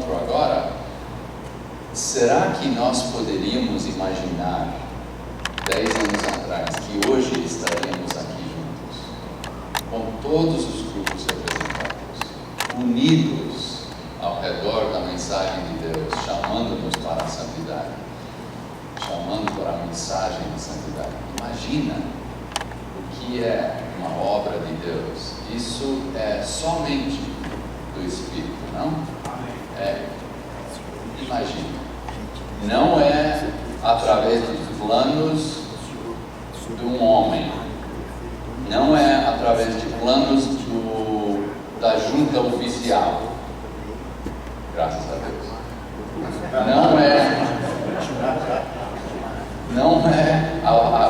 encontro agora, será que nós poderíamos imaginar 10 anos atrás que hoje estaríamos aqui juntos, com todos os grupos representados, unidos ao redor da mensagem de Deus, chamando-nos para a santidade, chamando para a mensagem da santidade? Imagina o que é uma obra de Deus. Isso é somente do Espírito, não? Imagina. Não é através dos planos de um homem. Não é através de planos da junta oficial. Graças a Deus. Não é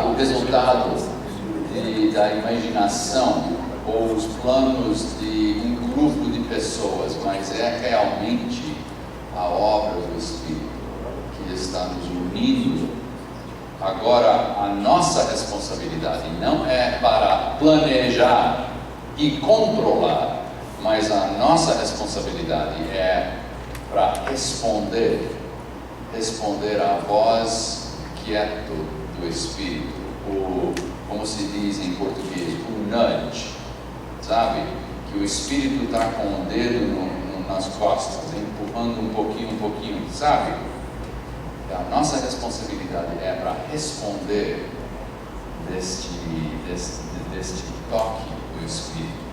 o resultado da imaginação ou os planos de um grupo de pessoas, mas é realmente a obra do Espírito que está nos unindo. Agora, a nossa responsabilidade não é para planejar e controlar, mas a nossa responsabilidade é para responder à voz quieta do Espírito, como se diz em português, o nudge, sabe? Que o Espírito está com o dedo nas costas, empurrando um pouquinho, sabe? A nossa responsabilidade é para responder deste toque do Espírito.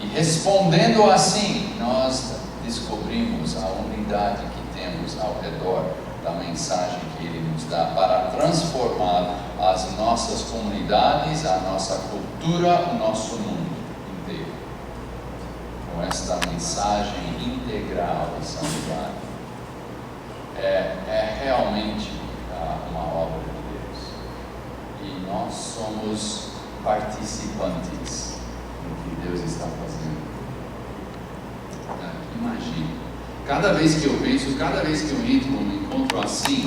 E respondendo assim, nós descobrimos a unidade que temos ao redor da mensagem que Ele nos dá para transformar as nossas comunidades, a nossa cultura, o nosso mundo inteiro. Com esta mensagem integral de santidade. É realmente uma obra de Deus. E nós somos participantes do que Deus está fazendo. Imagine. Cada vez que eu penso, cada vez que eu entro num encontro assim,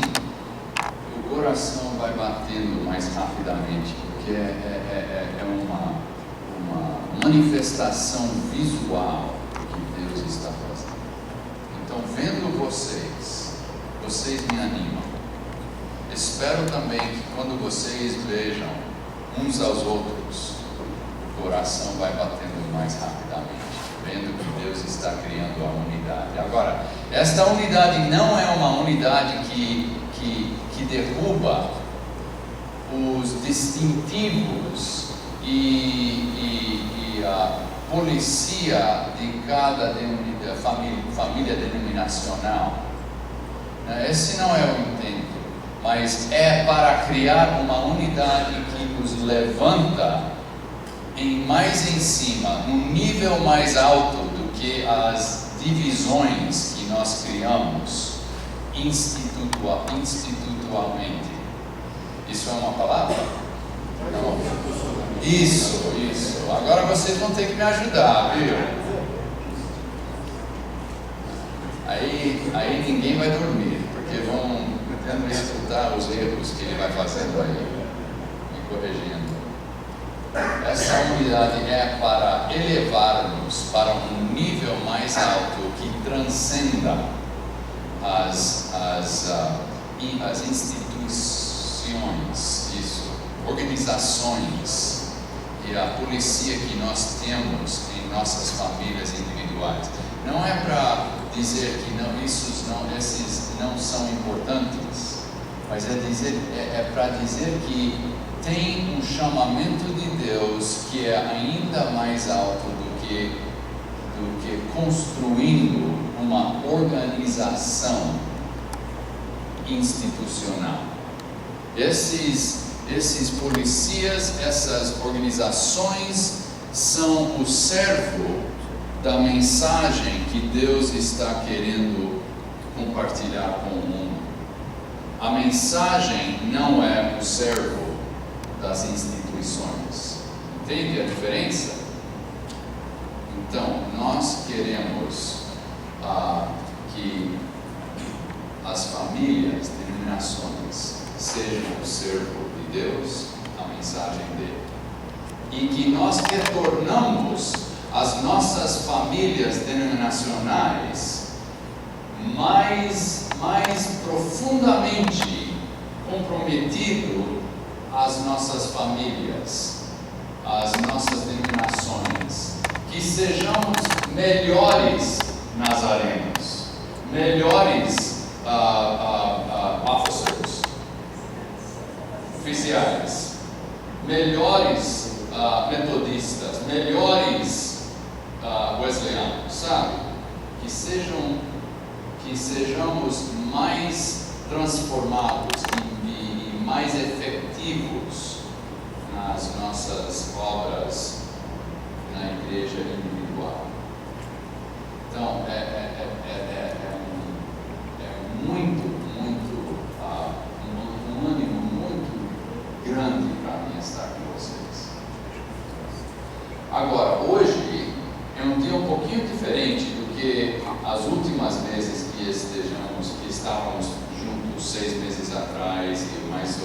o coração vai batendo mais rapidamente, porque é uma manifestação visual do que Deus está fazendo. Então, vendo vocês me animam. Espero também que quando vocês vejam uns aos outros, o coração vai batendo mais rapidamente, vendo que Deus está criando a unidade. Agora, esta unidade não é uma unidade que derruba os distintivos e a policia de cada família denominacional. Esse não é o intento, mas é para criar uma unidade que nos levanta mais em cima, num nível mais alto do que as divisões que nós criamos institucionalmente. Isso é uma palavra? Não. Isso. Agora vocês vão ter que me ajudar, viu? Aí ninguém vai dormir, porque vão tentando escutar os erros que ele vai fazendo aí, me corrigindo. Essa unidade é para elevar-nos para um nível mais alto que transcenda as instituições, organizações e a polícia que nós temos em nossas famílias individuais. Não é para dizer que esses não são importantes, mas é para dizer que tem um chamamento de Deus que é ainda mais alto do que construindo uma organização institucional. Esses policias, essas organizações são o servo da mensagem que Deus está querendo compartilhar com o mundo. A mensagem não é o servo das instituições. Entende a diferença? Então, nós queremos que as famílias, denominações, sejam o servo de Deus, a mensagem dele. E que nós retornamos as nossas famílias denominacionais mais profundamente comprometido às nossas famílias, às nossas denominações, que sejamos melhores nazarenos, melhores officers, oficiais, melhores metodistas, melhores wesleyanos, sabe? Que sejamos mais transformados e mais efetivos nas nossas obras na igreja individual. Então, é um ânimo muito grande para mim estar com vocês. Agora, hoje é um dia um pouquinho diferente do que as últimas vezes que estávamos juntos 6 meses atrás e mais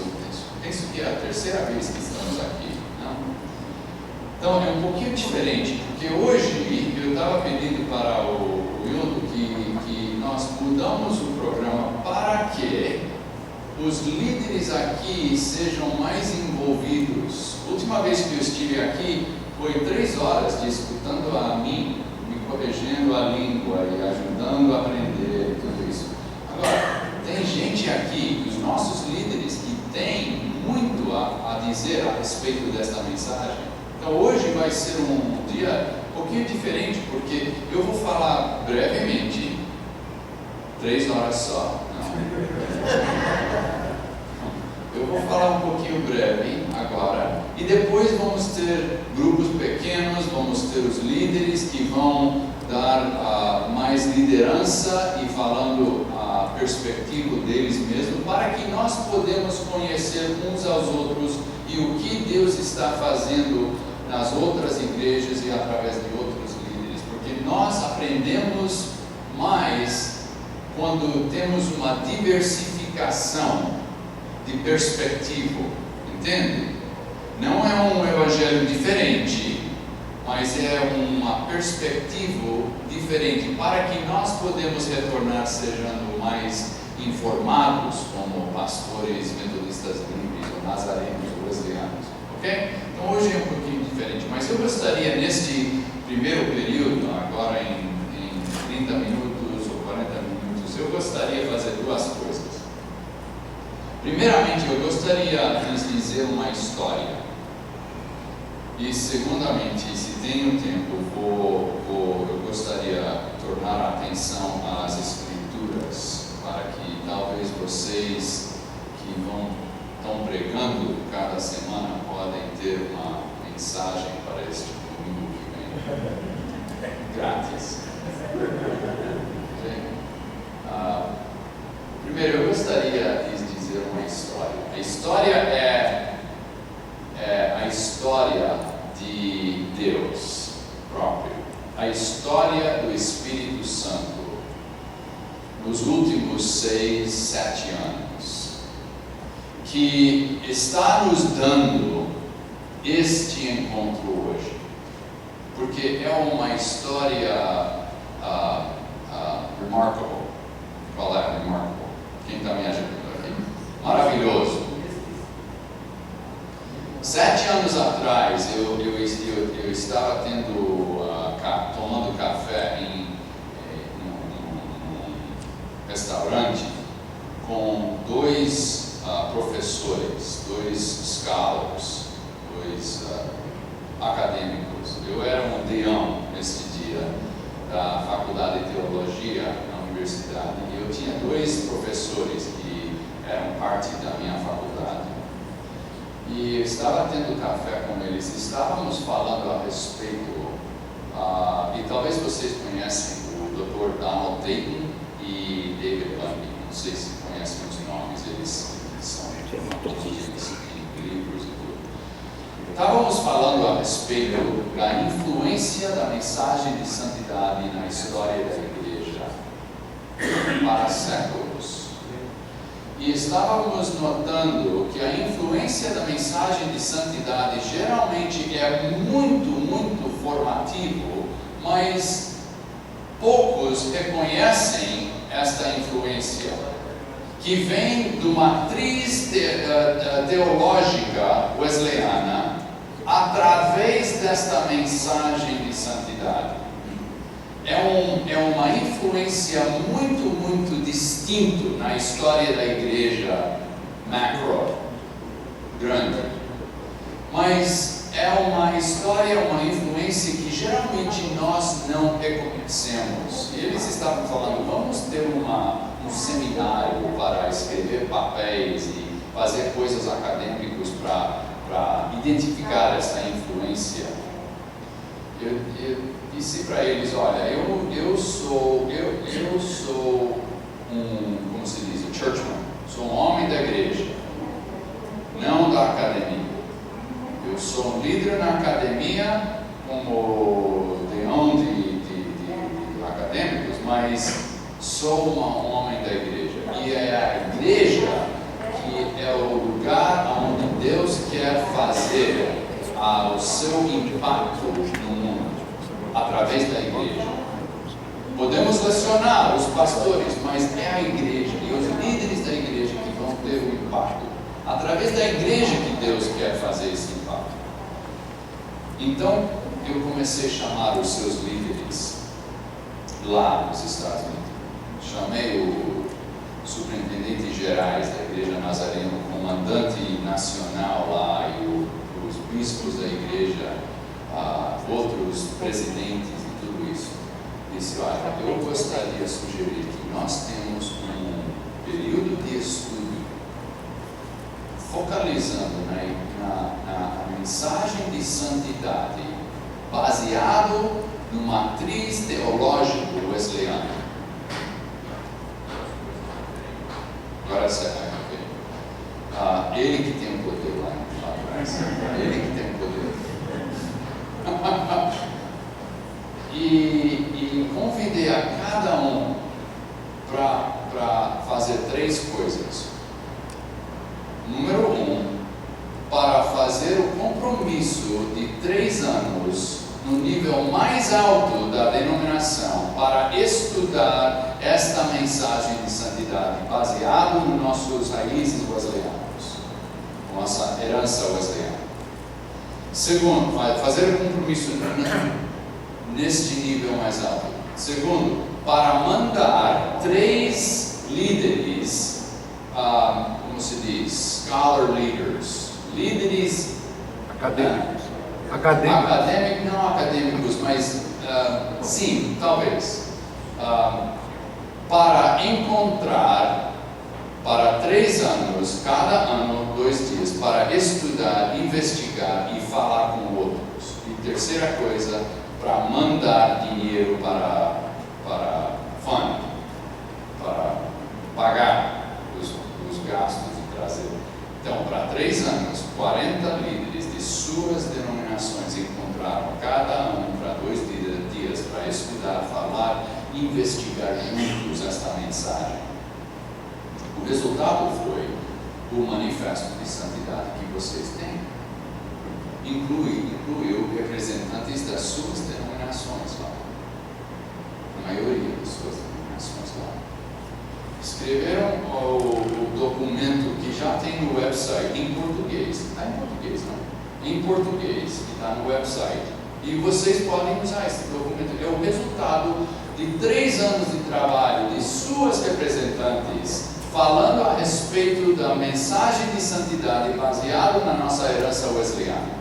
penso que é a terceira vez que estamos aqui, não? Então é um pouquinho diferente, porque hoje eu estava pedindo para o Hildo que nós mudamos o programa para que os líderes aqui sejam mais envolvidos. A última vez que eu estive aqui foi 3 horas de escutando a mim, me corrigindo a língua e ajudando a aprender tudo isso. Agora, tem gente aqui, os nossos líderes, que tem muito a dizer a respeito desta mensagem. Então hoje vai ser um dia um pouquinho diferente, porque eu vou falar brevemente, 3 horas só. Eu vou falar um pouquinho breve agora, e depois vamos ter grupos pequenos, vamos ter os líderes que vão dar mais liderança e falando a perspectiva deles mesmos, para que nós podemos conhecer uns aos outros e o que Deus está fazendo nas outras igrejas e através de outros líderes, porque nós aprendemos mais quando temos uma diversificação de perspectiva, entende? Não é um evangelho diferente, mas é uma perspectiva diferente, para que nós podemos retornar sejando mais informados como pastores metodistas livres, ou nazarenos, ou wesleyanos, ok? Então hoje é um pouquinho diferente, mas eu gostaria neste primeiro período, agora em 30 minutos ou 40 minutos, eu gostaria de fazer 2 coisas. Primeiramente, eu gostaria de lhes dizer uma história. E segundamente, se tenho tempo, eu gostaria de tornar a atenção às Escrituras, para que talvez vocês que estão pregando cada semana podem ter uma mensagem para este domingo que vem. Grátis. Primeiro, eu gostaria de dizer uma história. A história é a história de Deus próprio, a história do Espírito Santo nos últimos 6, 7 anos, que está nos dando este encontro hoje, porque é uma história remarkable. Qual é remarkable? Quem está me ajudando aqui? Maravilhoso. 7 anos atrás, eu estava tomando café em um restaurante com 2 professores, 2 scholars, 2 acadêmicos. Eu era um deão nesse dia da Faculdade de Teologia na universidade, e eu tinha 2 professores que eram parte da minha faculdade. E eu estava tendo café com eles, estávamos falando a respeito, e talvez vocês conhecem o Dr. Donald Dayton e David Bundy, não sei se conhecem os nomes, eles são famosos em livros e tudo. Estávamos falando a respeito da influência da mensagem de santidade na história da igreja para séculos. E estávamos notando que a influência da mensagem de santidade geralmente é muito, muito formativo, mas poucos reconhecem esta influência que vem de uma matriz teológica wesleyana através desta mensagem de santidade. É uma influência muito distinta na história da igreja macro, grande. Mas é uma história, uma influência que geralmente nós não reconhecemos. E eles estavam falando, vamos ter um seminário para escrever papéis e fazer coisas acadêmicas para identificar essa influência. Eu disse para eles, olha, eu sou como se diz, um churchman, sou um homem da igreja, não da academia. Eu sou um líder na academia, como leão de acadêmicos, mas sou um homem da igreja. E é a igreja que é o lugar onde Deus quer fazer o seu impacto no mundo, através da igreja. Podemos lecionar os pastores, mas é a igreja e os líderes da igreja que vão ter o impacto. Através da igreja que Deus quer fazer esse impacto. Então, eu comecei a chamar os seus líderes lá nos Estados Unidos. Chamei o superintendente gerais da Igreja Nazarena, o comandante nacional lá e os bispos da igreja, outros presidentes e tudo isso. Disse, olha, eu gostaria de sugerir que nós temos um período de estudo focalizando na mensagem de santidade, baseado numa matriz teológica wesleyana. Agora você vai ver. Ele que tem o poder lá atrás. Ele que tem o poder. E convidei a cada um para fazer 3 coisas. Número 1, para fazer o compromisso de 3 anos no nível mais alto da denominação para estudar esta mensagem de santidade, baseado nos nossos raízes wesleyanos, nossa herança wesleyana. Segundo, fazer o compromisso neste nível mais alto. Segundo, para mandar 3 líderes, como se diz, scholar leaders, líderes acadêmicos. Acadêmicos, não acadêmicos, mas sim, talvez, para encontrar para 3 anos, cada ano 2 dias, para estudar, investigar e falar com outros. E terceira coisa, para mandar dinheiro para fund, para pagar os gastos de trazer. Então, para 3 anos, 40 líderes de suas denominações encontraram cada ano para 2 dias para estudar, falar e investigar juntos esta mensagem. O resultado foi o manifesto de santidade que vocês têm. Incluiu representantes das suas denominações lá. A maioria das suas denominações lá. Escreveram o documento que já tem no website em português. Está em português, não? Em português, que está no website. E vocês podem usar esse documento. É o resultado de 3 anos de trabalho de suas representantes, falando a respeito da mensagem de santidade baseado na nossa herança wesleyana.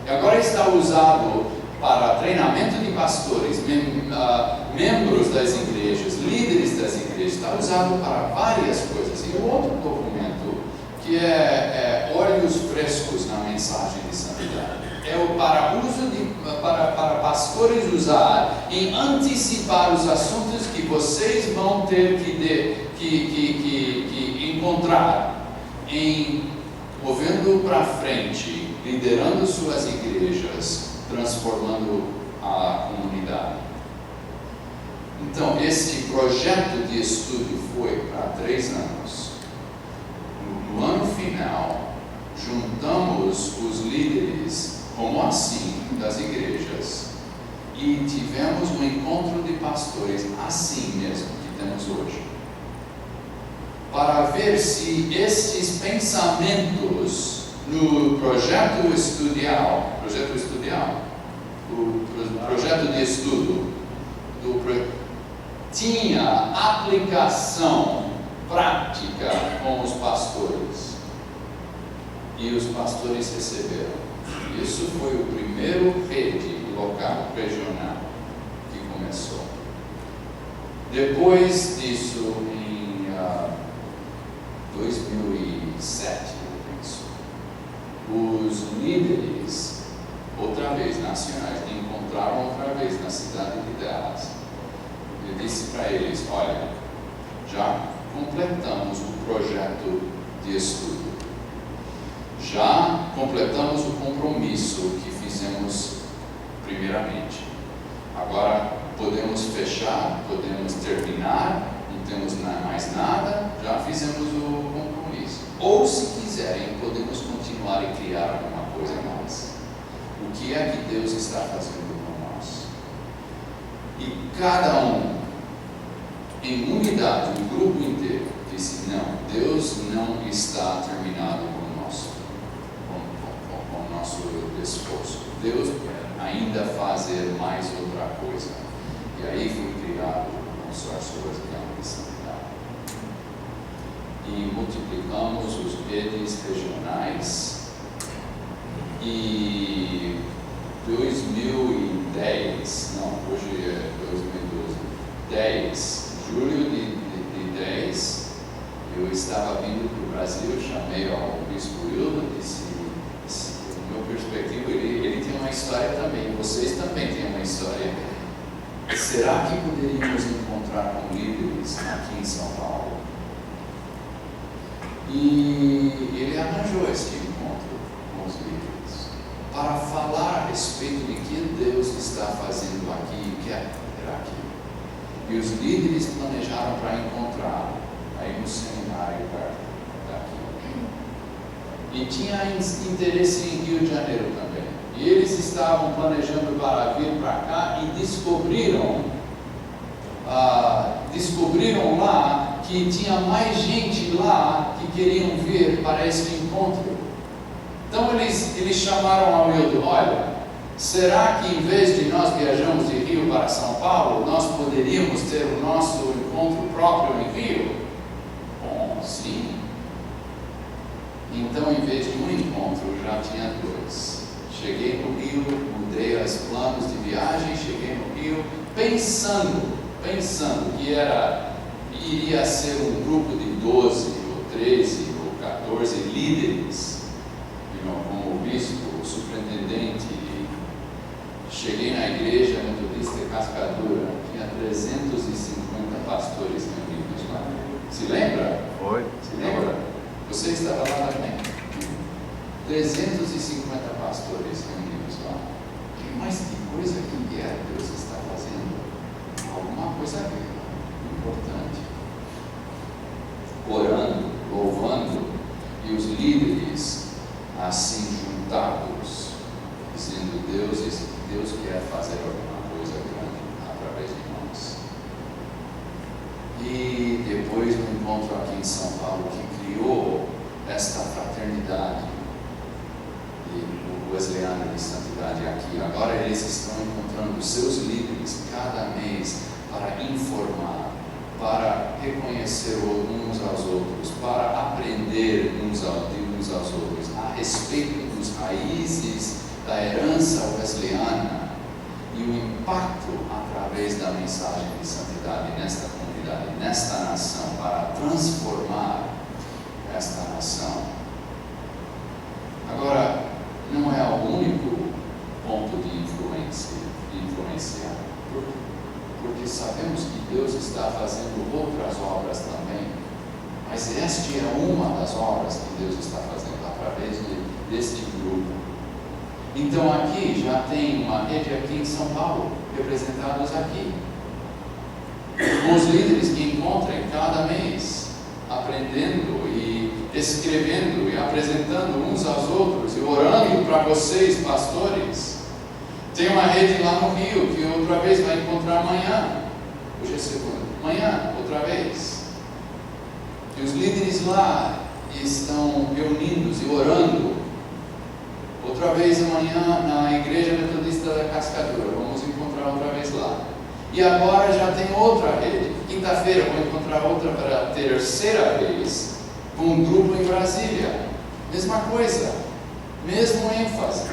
E agora está usado para treinamento de pastores, membros das igrejas, líderes das igrejas, está usado para várias coisas. E o outro documento, que é olhos frescos na mensagem de santidade, é para uso para pastores usar em antecipar os assuntos que vocês vão ter que encontrar em movendo para frente, liderando suas igrejas, transformando a comunidade. Então, esse projeto de estudo foi para 3 anos. No ano final, juntamos os líderes, como assim, das igrejas, e tivemos um encontro de pastores assim mesmo que temos hoje. ver se estes pensamentos no projeto estudial, o projeto de estudo, tinha aplicação prática com os pastores. E os pastores receberam. Isso foi o primeiro rede local, regional, que começou. Depois disso, em 2007, eu penso, os líderes, outra vez nacionais, me encontraram outra vez na cidade de Dallas. Eu disse para eles: olha, já completamos o projeto de estudo, já completamos o compromisso que fizemos primeiramente. Agora podemos fechar, podemos terminar, não temos mais nada, já fizemos o compromisso. Ou, se quiserem, podemos continuar e criar alguma coisa mais. O que é que Deus está fazendo com nós? E cada um, em unidade, o grupo inteiro, disse: não, Deus não está terminado com o nosso esforço. Deus quer ainda fazer mais outra coisa. E aí foi criado o consórcio brasileiro de santidade. E multiplicamos os redes regionais. E 2010, não, hoje é 2012, julho de 10, eu estava vindo para o Brasil, chamei ao bispo Hildo, disse: no meu perspectiva, ele tem uma história também, vocês também têm uma história. Será que poderíamos encontrar com líderes aqui em São Paulo? E ele arranjou esse encontro com os líderes para falar a respeito de que Deus está fazendo aqui e quer fazer aqui. E os líderes planejaram para encontrar aí no seminário perto daqui. E tinha interesse em Rio de Janeiro também. E eles estavam planejando para vir para cá e descobriram lá que tinha mais gente lá que queriam vir para esse encontro. Então eles chamaram ao Milton: olha, será que em vez de nós viajarmos de Rio para São Paulo, nós poderíamos ter o nosso encontro próprio em Rio? Bom, sim. Então, em vez de um encontro, já tinha dois. Cheguei no Rio, mudei os planos de viagem, cheguei no Rio, pensando que iria ser um grupo de 12, ou 13, ou 14 líderes, como o bispo, o superintendente. Cheguei na igreja metodista Cascadura, tinha 350 pastores reunidos lá. Se lembra? Foi. Se lembra? Você estava lá também. 350 pastores reunidos lá. Mas que coisa que Deus está fazendo? Alguma coisa importante. Orando, louvando, e os líderes assim juntados, dizendo: Deus quer fazer alguma coisa grande através de nós. E depois no encontro aqui em São Paulo, que criou esta fraternidade wesleyana de santidade aqui. Agora eles estão encontrando seus líderes cada mês para informar, para reconhecer uns aos outros, para aprender uns aos outros a respeito dos raízes da herança wesleyana e o impacto através da mensagem de santidade nesta comunidade, nesta nação, para transformar esta nação. Agora, não é o único ponto de influenciar, porque sabemos que Deus está fazendo outras obras também, mas esta é uma das obras que Deus está fazendo através deste grupo. Então aqui já tem uma rede aqui em São Paulo, representados aqui, com os líderes que encontram cada mês, aprendendo e escrevendo e apresentando uns aos outros e orando para vocês, pastores. Tem uma rede lá no Rio que outra vez vai encontrar amanhã. Hoje é segunda. Amanhã, outra vez. E E os líderes lá estão reunidos e orando. Outra vez amanhã na Igreja Metodista da Cascadura, vamos encontrar outra vez lá. E agora já tem outra rede. Quinta-feira vou encontrar outra para a terceira vez, com um grupo em Brasília. Mesma coisa, mesmo ênfase.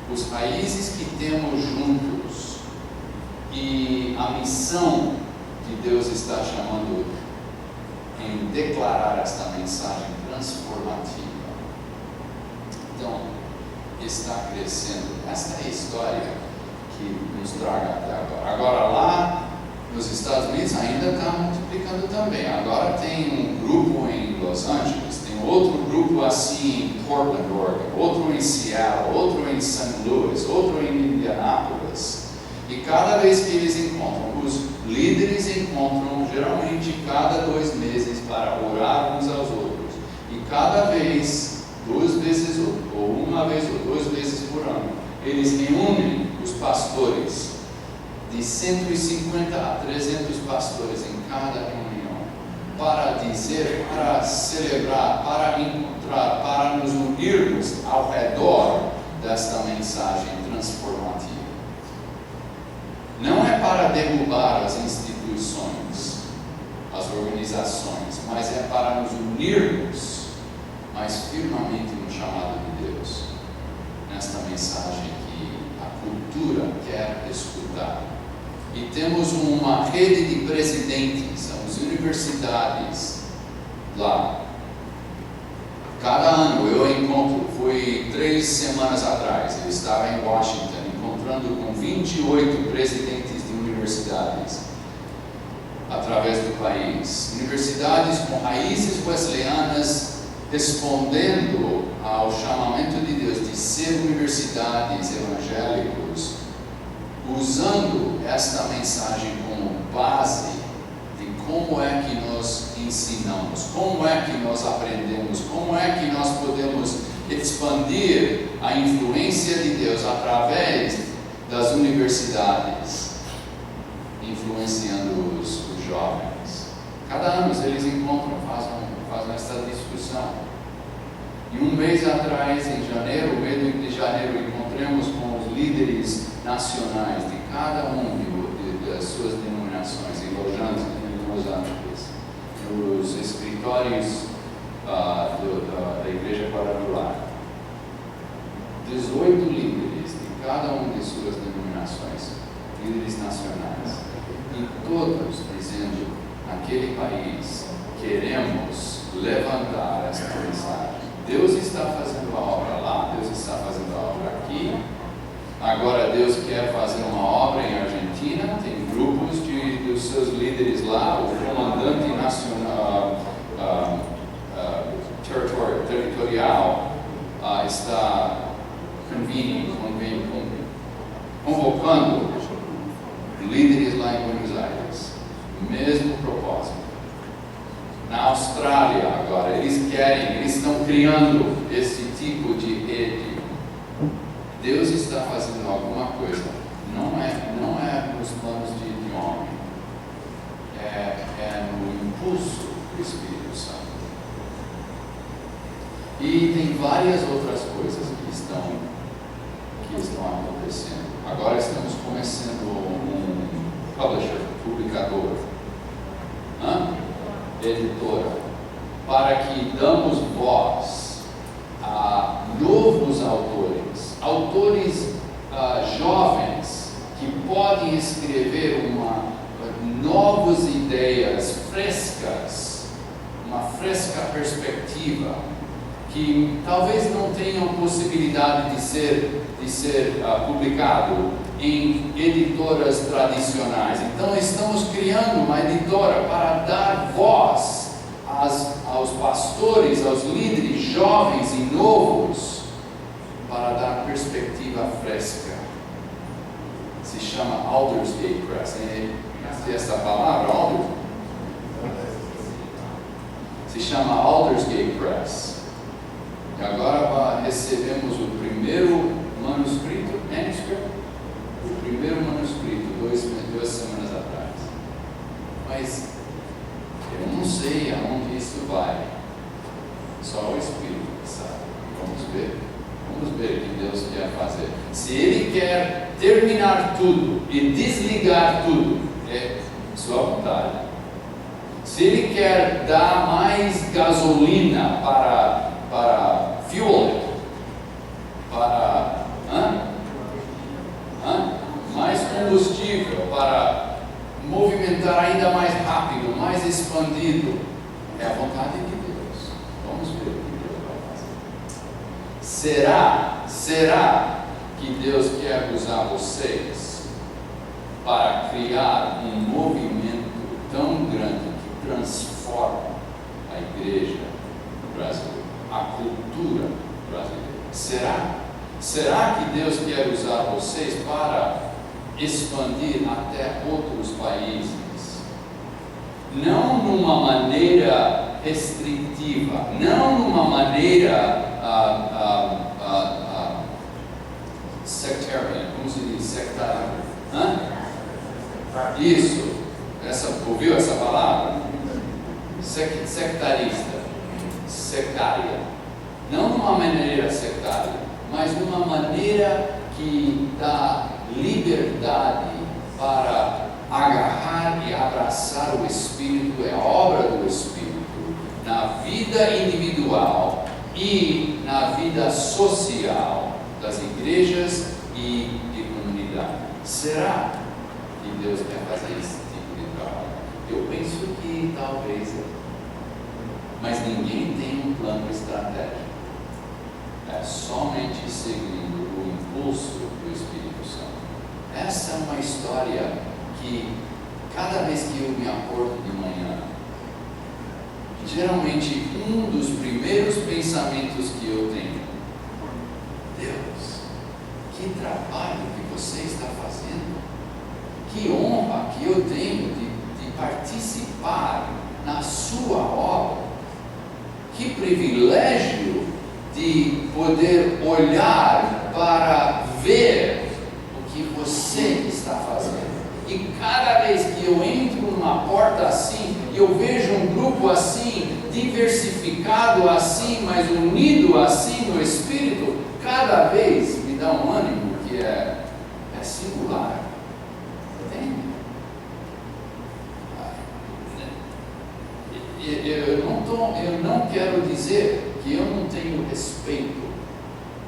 Os raízes que temos juntos e a missão que Deus está chamando em declarar esta mensagem transformativa. Então, está crescendo. Esta é a história que nos traga até agora. Agora lá nos Estados Unidos ainda está multiplicando também. Agora tem um grupo em Los Angeles, tem outro grupo assim em Portland, Oregon, outro em Seattle, outro em St. Louis, outro em Indianápolis. E cada vez que eles encontram, os líderes encontram geralmente cada 2 meses para orar uns aos outros. E cada vez, 2 vezes ou uma vez ou 2 vezes por ano, eles reúnem os pastores, de 150 a 300 pastores em cada reunião, para dizer, para celebrar, para encontrar, para nos unirmos ao redor desta mensagem transformativa. Não é para derrubar as instituições, as organizações, mas é para nos unirmos mais firmemente no chamado de Deus, nesta mensagem que a cultura quer escutar. E temos uma rede de presidentes, as universidades lá. Cada ano eu encontro, foi 3 semanas atrás, eu estava em Washington, encontrando com 28 presidentes de universidades através do país. Universidades com raízes wesleyanas respondendo ao chamamento de Deus de ser universidades evangélicos, usando esta mensagem como base de como é que nós ensinamos, como é que nós aprendemos, como é que nós podemos expandir a influência de Deus através das universidades, influenciando os jovens. Cada ano eles encontram, fazem essa discussão. E um mês atrás, em janeiro, meio de janeiro, encontramos com os líderes nacionais de cada das suas denominações em Los Angeles, nos escritórios da Igreja Quadrangular. 18 líderes de cada uma de suas denominações, líderes nacionais, e todos dizendo, naquele país, queremos levantar esta mensagem. Deus está fazendo a obra lá, Deus está fazendo a obra aqui. Agora Deus quer fazer uma obra em Argentina, tem grupos dos seus líderes lá, o comandante nacional, territorial está convocando líderes lá em Buenos Aires, mesmo propósito. Na Austrália agora, eles estão criando esse tipo de rede. Deus está fazendo alguma coisa, não é nos planos de homem, é no impulso do Espírito Santo. E tem várias outras coisas que estão acontecendo. Agora estamos começando um publisher, publicador, editora, para que damos voz a novos autores jovens que podem escrever novas ideias frescas, uma fresca perspectiva, que talvez não tenham possibilidade de ser publicado em editoras tradicionais. Então estamos criando uma editora para dar voz aos pastores, aos líderes jovens e novos, para dar perspectiva fresca. Se chama Aldersgate Press. Tem essa palavra, Alders? Se chama Aldersgate Press. E agora recebemos o primeiro manuscrito, o primeiro manuscrito, duas semanas atrás. Mas eu não sei aonde isso vai. Só o Espírito sabe. Vamos ver o que Deus quer fazer. Se Ele quer terminar tudo e desligar tudo, é sua vontade. Se Ele quer dar mais gasolina para fuel, para mais combustível, para movimentar ainda mais rápido, mais expandido, é a vontade de Deus. Vamos ver o que Deus vai fazer. Será que Deus quer usar vocês para criar um movimento tão grande que transforma a igreja brasileira, a cultura brasileira? Será que Deus quer usar vocês para expandir até outros países? Não numa maneira restritiva, não numa maneira sectarian, como se diz? Sectária. Isso. Ouviu essa palavra? Sectarista. Sectária. Não numa maneira sectária, mas numa maneira que dá liberdade para agarrar e abraçar o Espírito, é a obra do Espírito, na vida individual e na vida social das igrejas e de comunidade. Será que Deus quer fazer esse tipo de trabalho? Eu penso que talvez é. Mas ninguém tem um plano estratégico. É somente seguindo o impulso do Espírito Santo. Essa é uma história que, cada vez que eu me acordo de manhã, geralmente um dos primeiros pensamentos que eu tenho: Deus, que trabalho que você está fazendo, que honra que eu tenho de participar na sua obra, que privilégio de poder olhar para ver o que você está fazendo. E cada vez que eu entro numa porta assim, eu vejo um grupo assim, diversificado assim, mas unido assim no Espírito, cada vez me dá um ânimo que é singular. Entende? Eu não quero dizer que eu não tenho respeito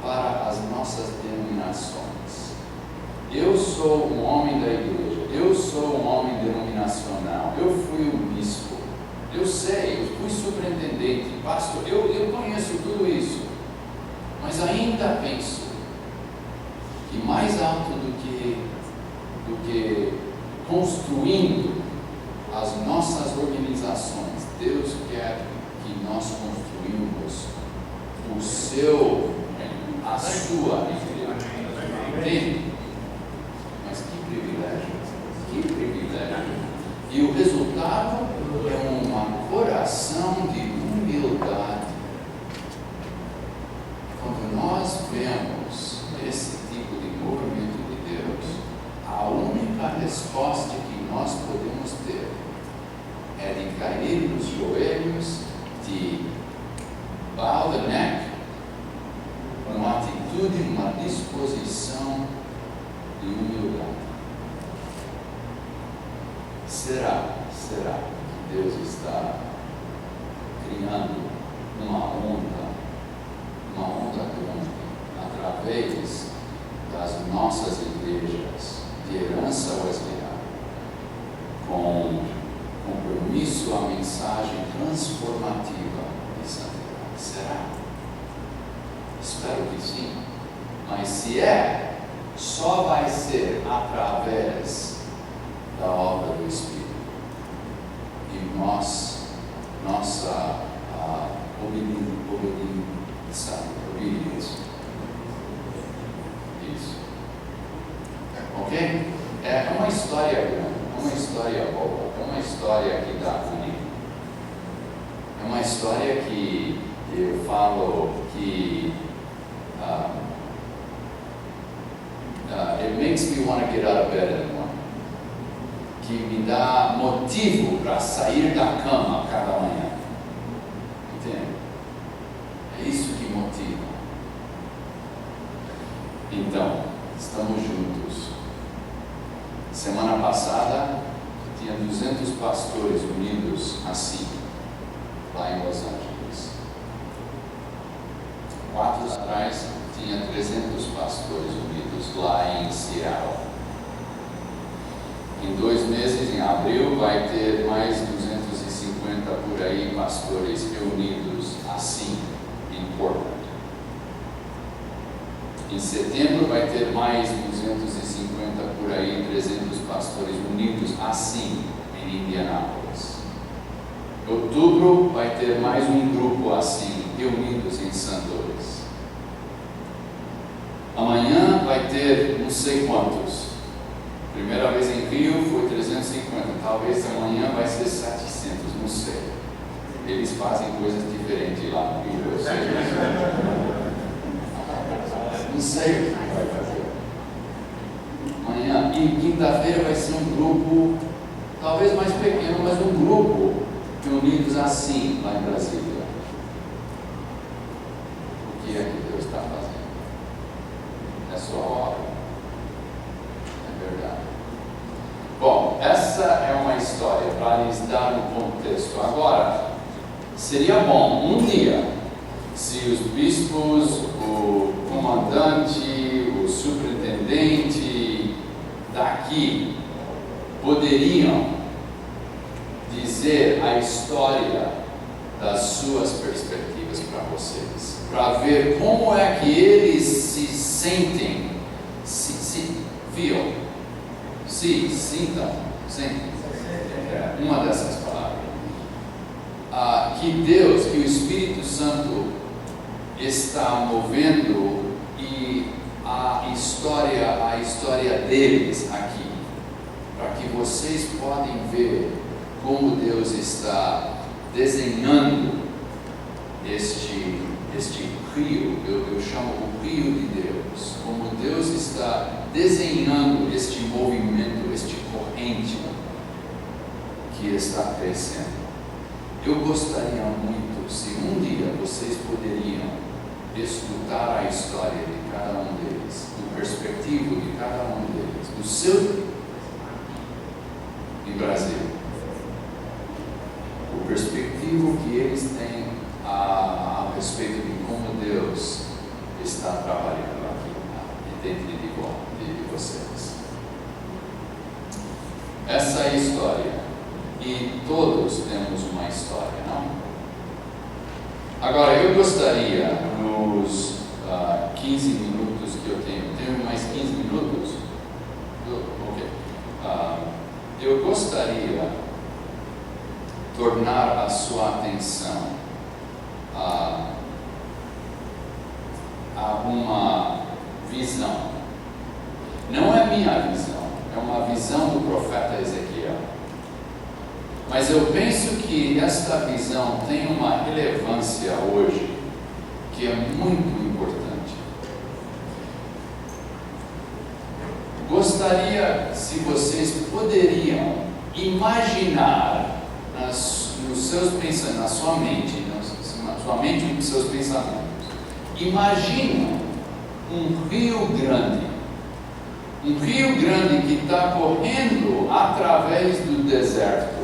para as nossas denominações. Eu sou um homem da igreja, eu sou um homem denominacional, eu fui um bispo, eu sei, eu fui superintendente, pastor, eu conheço tudo isso, mas ainda penso que mais alto do que construindo as nossas organizações, Deus quer que nós construímos a sua igreja. Entende? Mas que privilégio, que privilégio. E o resultado é um coração de humildade. Quando nós vemos esse tipo de movimento de Deus, a única resposta que nós podemos ter é de cair nos joelhos, de bow the neck, uma atitude, uma disposição de humildade. Será que Deus está criando uma onda grande através das nossas igrejas de herança wesleyana, com compromisso à mensagem transformativa de santidade? Será? Espero que sim. Mas se é, só vai ser através da obra do Espírito. E nossa obediência. Isso. Ok? É uma história grande, uma história boa, é uma história que dá agonia. É uma história que eu falo que it makes me want to get out of bed in the morning. que me dá motivo para sair da cama cada manhã. Entende? É isso que motiva. Então, estamos juntos. Semana passada, tinha 200 pastores unidos assim, lá em Los Angeles. 4 anos atrás, tinha 300 pastores unidos lá em Seattle. Em 2 meses, em abril, vai ter mais 250 por aí pastores reunidos assim, em Portland. Em setembro vai ter mais 250 por aí, 300 pastores unidos assim, em Indianápolis. Em outubro vai ter mais um grupo assim, reunidos em St. Louis. Amanhã vai ter não sei quantos. Primeira vez em Rio foi 350, talvez amanhã vai ser 700, não sei. Eles fazem coisas diferentes lá no Rio, eu sei. Não sei o que vai fazer. Amanhã e quinta-feira vai ser um grupo, talvez mais pequeno, mas um grupo reunidos assim, lá em Brasília. O que é que Deus está fazendo? É sua obra. É verdade. Bom, essa é uma história para lhes dar um contexto. Agora, seria bom um dia se os bispos, o comandante, o superintendente daqui poderiam dizer a história das suas perspectivas para vocês, para ver como é que eles se sentem, sentem, uma dessas palavras, que Deus, que o Espírito Santo está movendo e a história deles aqui, para que vocês podem ver como Deus está desenhando este rio, eu chamo o rio de Deus, como Deus está desenhando este movimento, este corrente que está crescendo. Eu gostaria muito se um dia vocês poderiam escutar a história de cada um deles, do perspectivo de cada um deles, do seu em Brasil, o perspectivo que eles têm a respeito de como Deus está trabalhando aqui dentro de vocês. Essa é a história. E todos temos uma história, não? Agora, eu gostaria, nos 15 minutos que eu tenho mais 15 minutos? Ok. Eu gostaria de tornar a sua atenção a uma visão. Não é minha visão, é uma visão do profeta Ezequiel. Mas eu penso que esta visão tem uma relevância hoje que é muito importante. Gostaria se vocês poderiam imaginar nos seus pensamentos, na sua mente e nos seus pensamentos. Imagina um rio grande que está correndo através do deserto.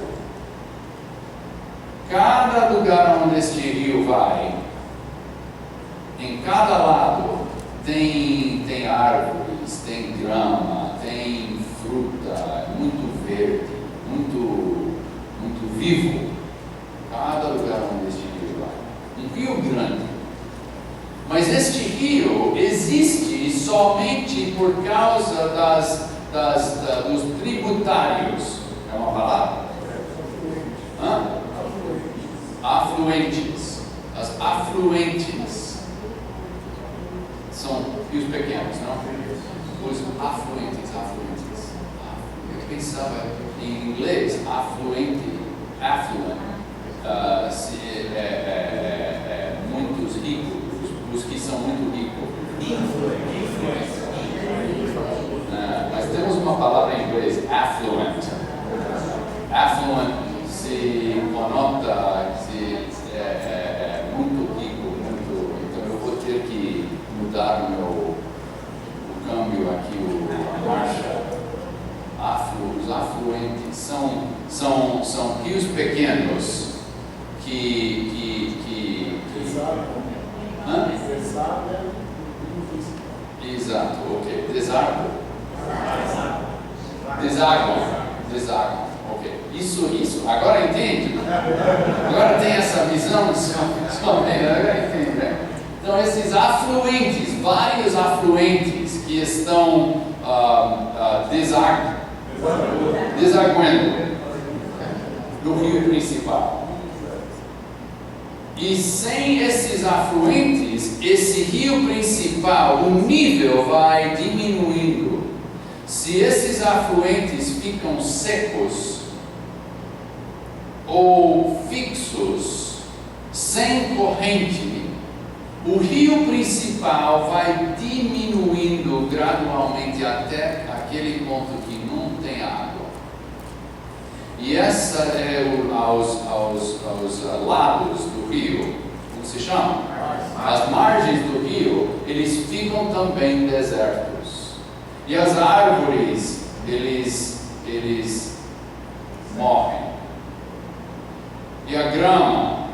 Cada lugar onde este rio vai, em cada lado, tem árvores, tem grama, tem fruta, muito verde, muito vivo. Cada lugar onde este rio vai. Um rio grande. Mas este rio existe somente por causa dos tributários. É uma palavra? Afluentes. As afluentes são rios pequenos, não? Os afluentes. Eu pensava em inglês, affluent, muitos ricos, os que são muito ricos. Mas temos uma palavra em inglês, affluent. affluent se conota, é muito rico, muito. Então eu vou ter que mudar o câmbio aqui, a marcha. Os afluentes são rios pequenos que hã? Exato, ok. Deságua, ok. Isso. Agora entende? Agora tem essa visão agora entende, né? Então esses afluentes, vários afluentes que estão desaguando no rio principal. E sem esses afluentes, esse rio principal, o nível vai diminuindo. Se esses afluentes ficam secos ou fixos, sem corrente, o rio principal vai diminuindo gradualmente até aquele ponto que não tem água. E essa é aos lados do rio, como se chama? As margens do rio, eles ficam também desertos. E as árvores, eles morrem. E a grama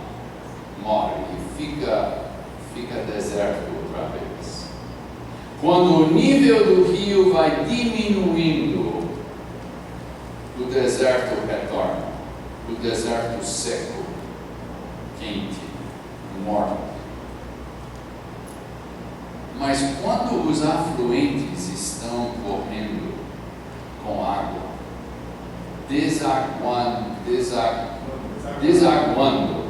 morre e fica deserto outra vez. Quando o nível do rio vai diminuindo, o deserto retorna, o deserto seco, quente, morno. Mas quando os afluentes estão correndo com água, desaguando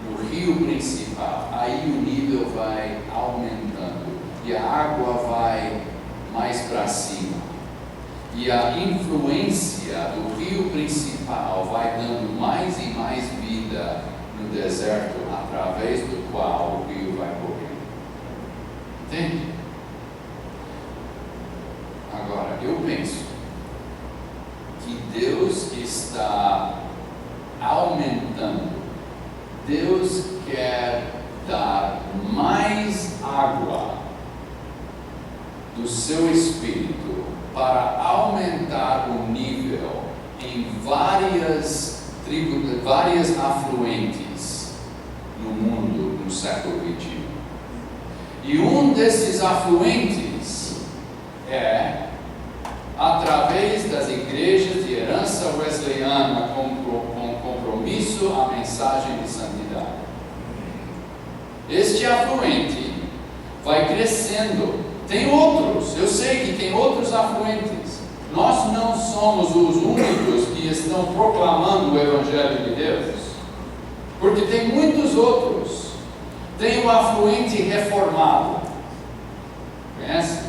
no rio principal, aí o nível vai aumentando e a água vai mais para cima. E a influência do rio principal vai dando mais e mais vida no deserto, através do qual o rio vai correr. Entende? Agora, eu penso que Deus está aumentando. Deus quer dar mais água do seu Espírito para aumentar o nível em várias afluentes no mundo no século XXI. E um desses afluentes é através das igrejas de herança wesleyana com compromisso à mensagem de santidade. Este afluente vai crescendo. Tem outros, eu sei que tem outros afluentes. Nós não somos os únicos que estão proclamando o Evangelho de Deus, porque tem muitos outros. Tem o afluente reformado, conhece?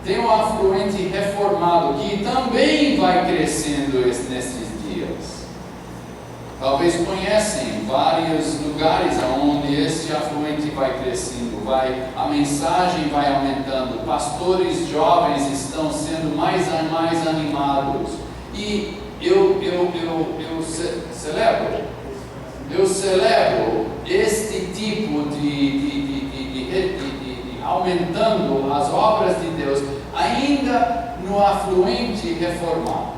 Tem o afluente reformado que também vai crescendo nesses dias. Talvez conhecem vários lugares onde esse afluente vai crescendo, a mensagem vai aumentando, pastores jovens estão sendo mais animados. E eu celebro este tipo de aumentando as obras de Deus, ainda no afluente reformado.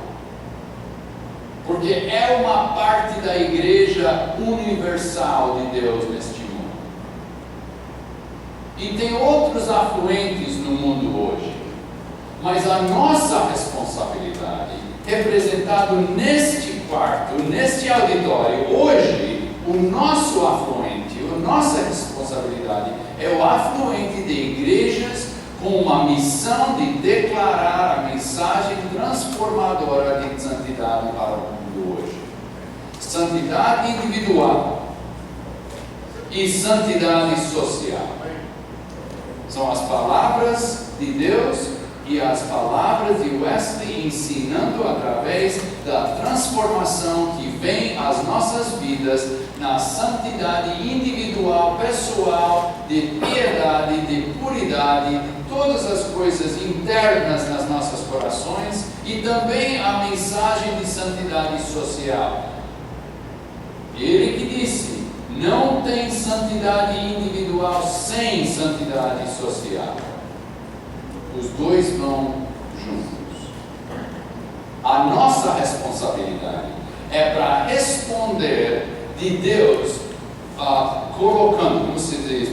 Porque é uma parte da igreja universal de Deus neste mundo. E tem outros afluentes no mundo hoje. Mas a nossa responsabilidade, representado neste quarto, neste auditório, hoje, o nosso afluente, a nossa responsabilidade é o afluente de igrejas com uma missão de declarar a mensagem transformadora de santidade para o mundo hoje. Santidade individual e santidade social. São as palavras de Deus e as palavras de Wesley ensinando através da transformação que vem às nossas vidas na santidade individual, pessoal, de piedade, de puridade, de todas as coisas internas nas nossas corações E também a mensagem de santidade social. Ele que disse, não tem santidade individual sem santidade social. Os dois vão juntos. A nossa responsabilidade é para responder de Deus, colocando, como se diz,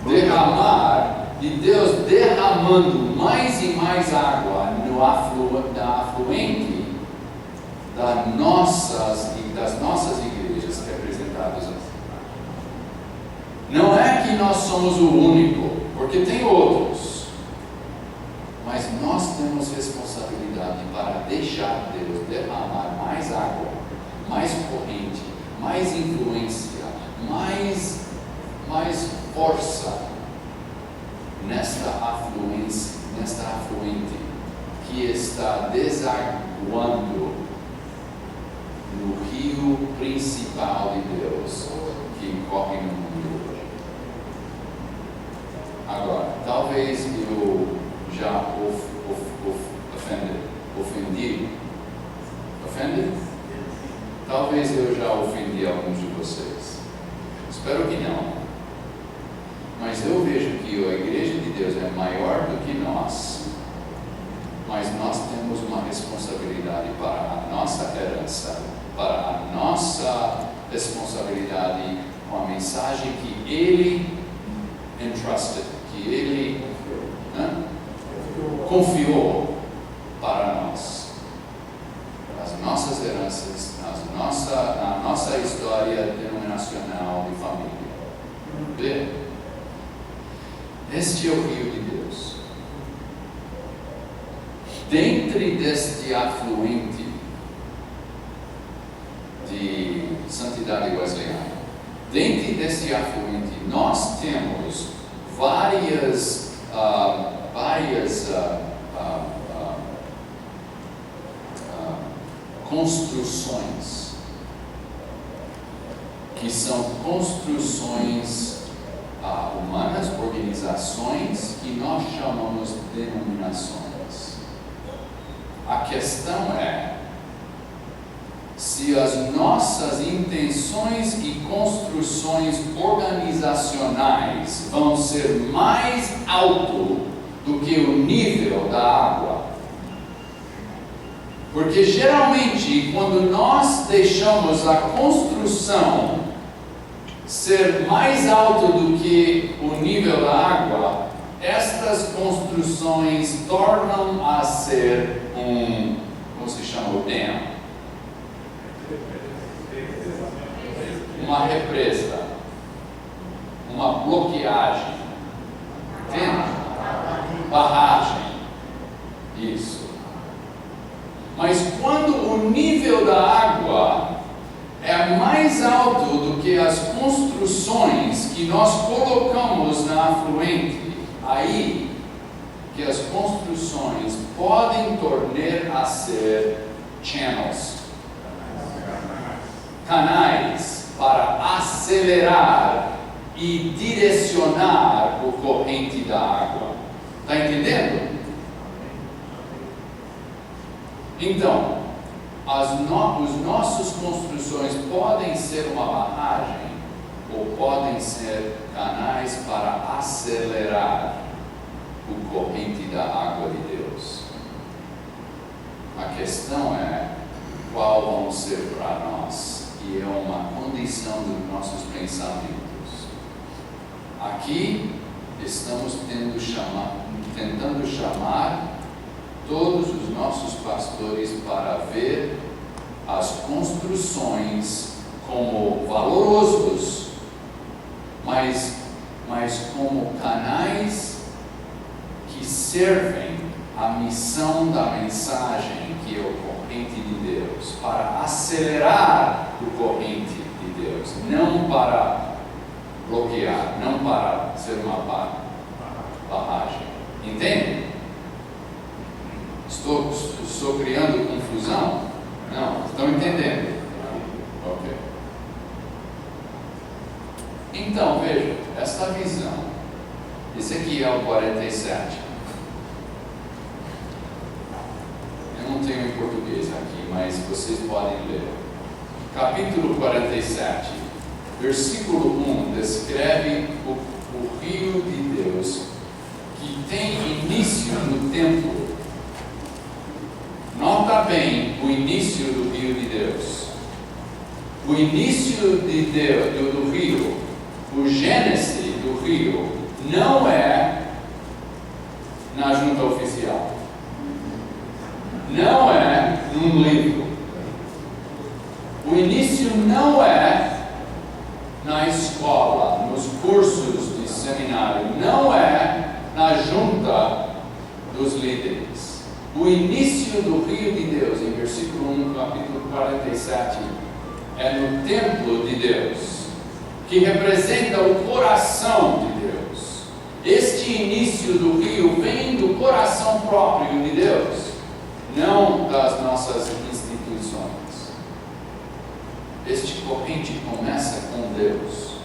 derramar, de Deus derramando mais e mais água no afluente das nossas igrejas representadas aqui. Não é que nós somos o único, porque tem outros, mas nós temos responsabilidade para deixar Deus derramar mais água, mais corrente, mais influência, mais força nesta afluente que está desaguando no rio principal de Deus que corre no mundo hoje. Agora, talvez eu já ofendi? Talvez eu já ofendi alguns de vocês. Espero que não. Mas eu vejo que a igreja de Deus é maior do que nós. Mas nós temos uma responsabilidade para a nossa herança, para a nossa responsabilidade com a mensagem que Ele entrusted, que Ele confiou para nós. As nossas heranças, na nossa história denominacional de família. Vê? Este é o rio de Deus. Dentro deste afluente de santidade wesleyana, dentro deste afluente, nós temos várias construções, que são construções humanas, organizações que nós chamamos de denominações. A questão é se as nossas intenções e construções organizacionais vão ser mais alto do que o nível da água. Porque geralmente, quando nós deixamos a construção ser mais alto do que o nível da água, estas construções tornam a ser como se chama o dam? Uma represa, uma bloqueagem, entende? Barragem, isso. Mas quando o nível da água é mais alto do que as construções que nós colocamos na afluente, aí que as construções podem tornar a ser channels, canais para acelerar e direcionar o corrente da água. Está entendendo? Então, as nossas construções podem ser uma barragem ou podem ser canais para acelerar o corrente da água de Deus. A questão é qual vão ser para nós, e é uma condição dos nossos pensamentos. Aqui estamos tentando chamar todos os nossos pastores para ver as construções como valorosos, mas como canais que servem a missão da mensagem, que é o corrente de Deus, para acelerar o corrente de Deus, não para bloquear, não para ser uma barragem. Entende? Estou criando confusão? Não, estão entendendo? Ok. Então, veja, esta visão, Ezequiel 47. tenho em português aqui, mas vocês podem ler. Capítulo 47, versículo 1, descreve o rio de Deus, que tem início no templo. Nota bem o início do rio de Deus. O início de Deus, do rio, o gênese do rio, não é na junta oficial. Não é num livro. O início não é na escola, nos cursos de seminário. Não é na junta dos líderes. O início do rio de Deus, em versículo 1, capítulo 47, é no templo de Deus, que representa o coração de Deus. Este início do rio vem do coração próprio de Deus, não das nossas instituições. Este corrente começa com Deus,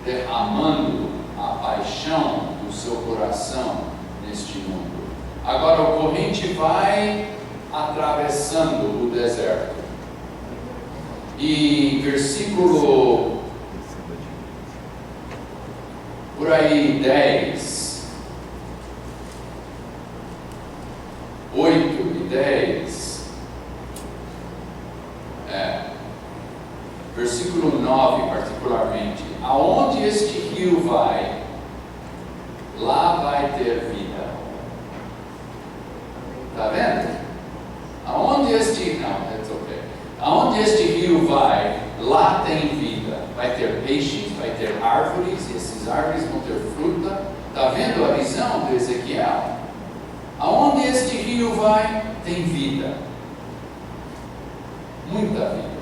derramando a paixão do seu coração neste mundo. Agora o corrente vai atravessando o deserto. E versículo por aí 10, 8 e 10, versículo 9 particularmente, aonde este rio vai, lá vai ter vida. Está vendo? Aonde este rio vai, lá tem vida. Vai ter peixes, vai ter árvores, e essas árvores vão ter fruta. Está vendo a visão de Ezequiel? Aonde este rio vai, tem vida. Muita vida.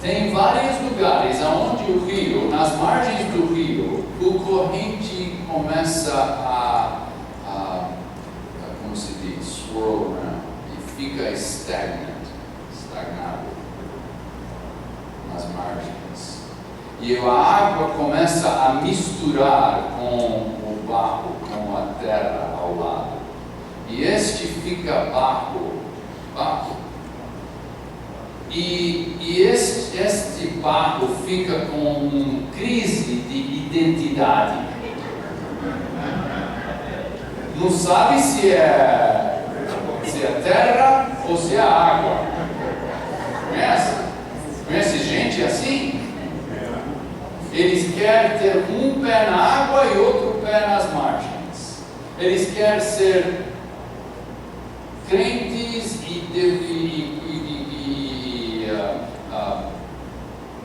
Tem vários lugares aonde o rio, nas margens do rio, o corrente começa como se diz, swirl around, e fica estagnado nas margens. E a água começa a misturar com o barro, com a terra ao lado. E este fica barro. E este barro fica com crise de identidade. Não sabe se é terra ou se é água. Conhece gente assim? Eles querem ter um pé na água e outro pé nas margens. Eles querem ser crentes e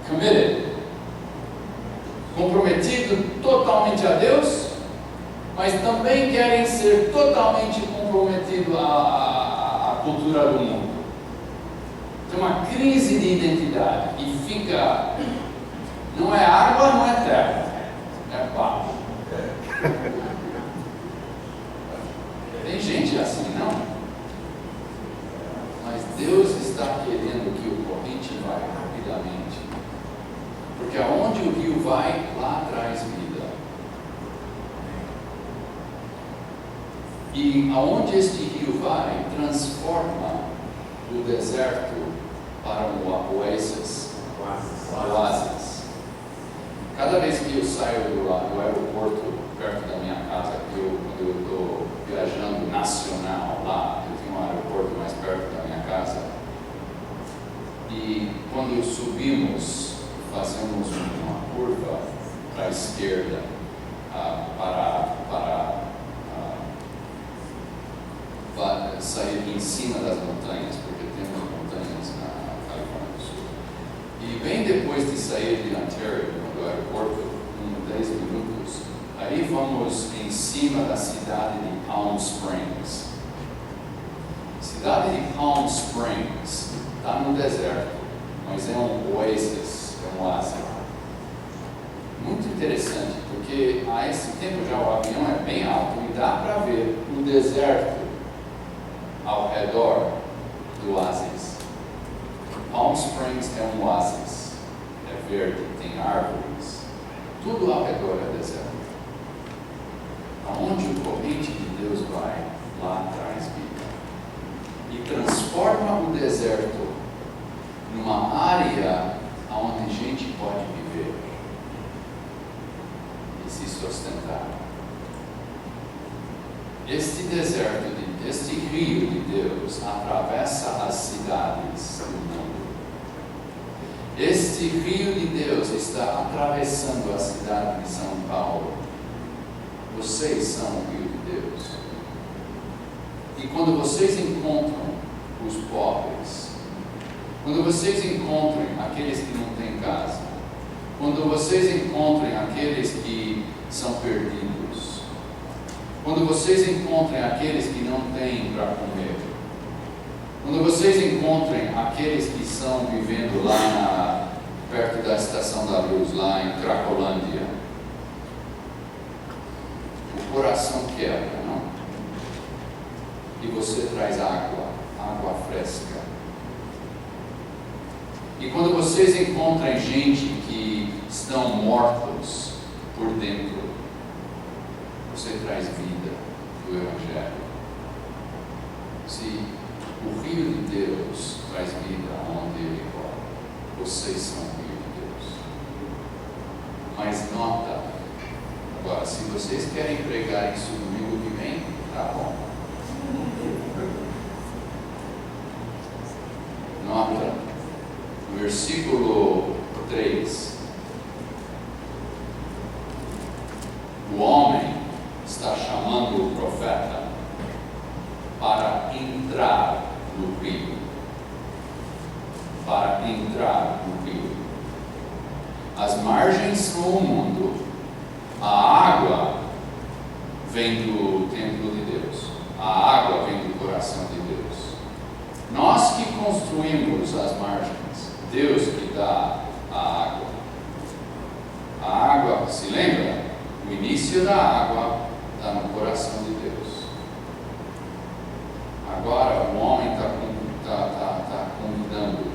committed, comprometido totalmente a Deus, mas também querem ser totalmente comprometidos à cultura do mundo. Tem uma crise de identidade e fica, não é água, não é terra, é barro. Tem gente assim, não? Mas Deus está querendo que o corrente vá rapidamente, porque aonde o rio vai, lá traz vida. E aonde este rio vai, transforma o deserto para um oásis. Cada vez que eu saio do aeroporto perto da minha casa, quando eu estou viajando nacional lá, eu tenho um aeroporto mais perto da minha casa, e quando subimos, fazemos uma curva para a esquerda, para sair em cima das montanhas, porque temos montanhas na Califórnia do Sul. E bem depois de sair de Ontario, do aeroporto, 10 minutos, aí vamos em cima da cidade de Palm Springs. A cidade de Palm Springs está no deserto, mas é um oásis, muito interessante, porque a esse tempo já o avião é bem alto e dá para ver o deserto ao redor do oásis. Palm Springs é um oásis, é verde, tem árvores, tudo ao redor é deserto. Aonde o corrente de Deus vai, lá traz vida. E transforma o deserto numa área onde a gente pode viver e se sustentar. Este deserto, este rio de Deus atravessa as cidades do mundo. Este rio de Deus está atravessando a cidade de São Paulo. Vocês são o rio de Deus. E quando vocês encontram os pobres, quando vocês encontrem aqueles que não têm casa, quando vocês encontrem aqueles que são perdidos, quando vocês encontrem aqueles que não têm para comer, quando vocês encontrem aqueles que estão vivendo lá perto da Estação da Luz, lá em Cracolândia, o coração quebra, não? E você traz água fresca. E quando vocês encontram gente que estão mortos por dentro, você traz vida do Evangelho. Se o rio de Deus traz vida onde ele corre, vocês são o rio de Deus. Mas nota, agora, se vocês querem pregar isso domingo que vem, tá bom. Nota, no versículo 3, o homem está chamando o profeta para entrar no rio. Para entrar no rio. As margens são o mundo, a água vem do templo de Deus, a água vem do coração de Deus. Nós que construímos as margens, Deus que dá a água. A água, se lembra? O início da água está no coração de Deus. Agora o homem está convidando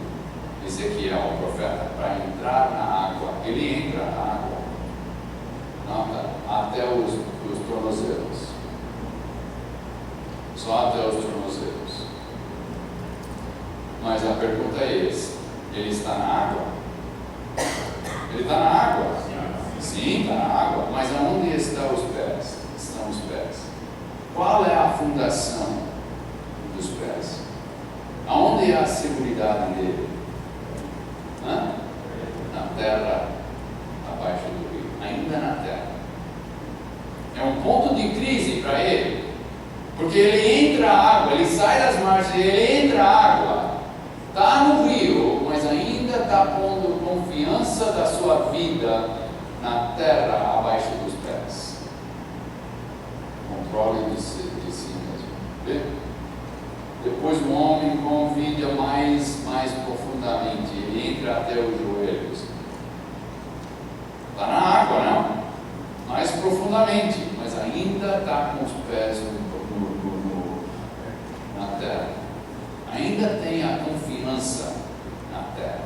Ezequiel, o profeta, para entrar na água. Ele entra na água, nota, até os tornozelos. Só até os tornozelos. Mas a pergunta é essa: ele está na água? Ele está na água? Sim, está na água. Mas aonde estão os pés? Estão os pés. Qual é a fundação dos pés? Aonde é a seguridade dele? Na terra, abaixo do rio. Ainda na terra. É um ponto de crise para ele. Porque ele entra a água, ele sai das margens, ele entra a água. Está no rio, mas ainda está pondo confiança da sua vida na terra abaixo dos pés. Controle de si mesmo. Vê? Depois o homem convida mais profundamente, ele entra até os joelhos. Está na água, não? Mais profundamente, mas ainda está com os pés na terra. Ainda tem a confiança na terra.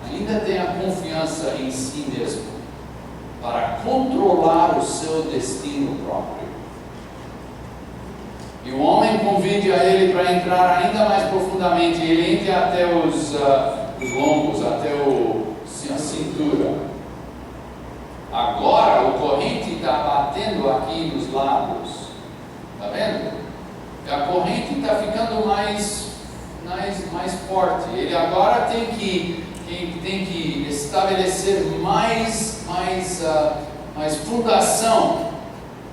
Ainda tem a confiança em si mesmo para controlar o seu destino próprio. E o homem convida a ele para entrar ainda mais profundamente. Ele entra até os lombos, até a cintura. Agora o corrente está batendo aqui nos lados. Está vendo? E a corrente está ficando mais forte. Ele agora tem que estabelecer mais fundação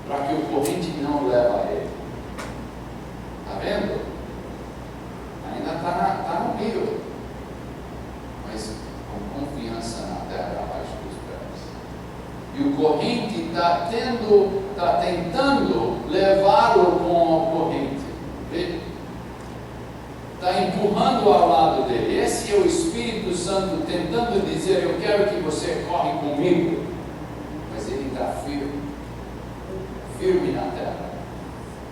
para que o corrente não leve a ele. Está vendo? Ainda está no rio, mas com confiança na terra abaixo dos pés. E o corrente está tentando levá-lo com a corrente. Está empurrando ao lado dele. Esse é o Espírito Santo tentando dizer: eu quero que você corre comigo. Mas ele está firme na terra,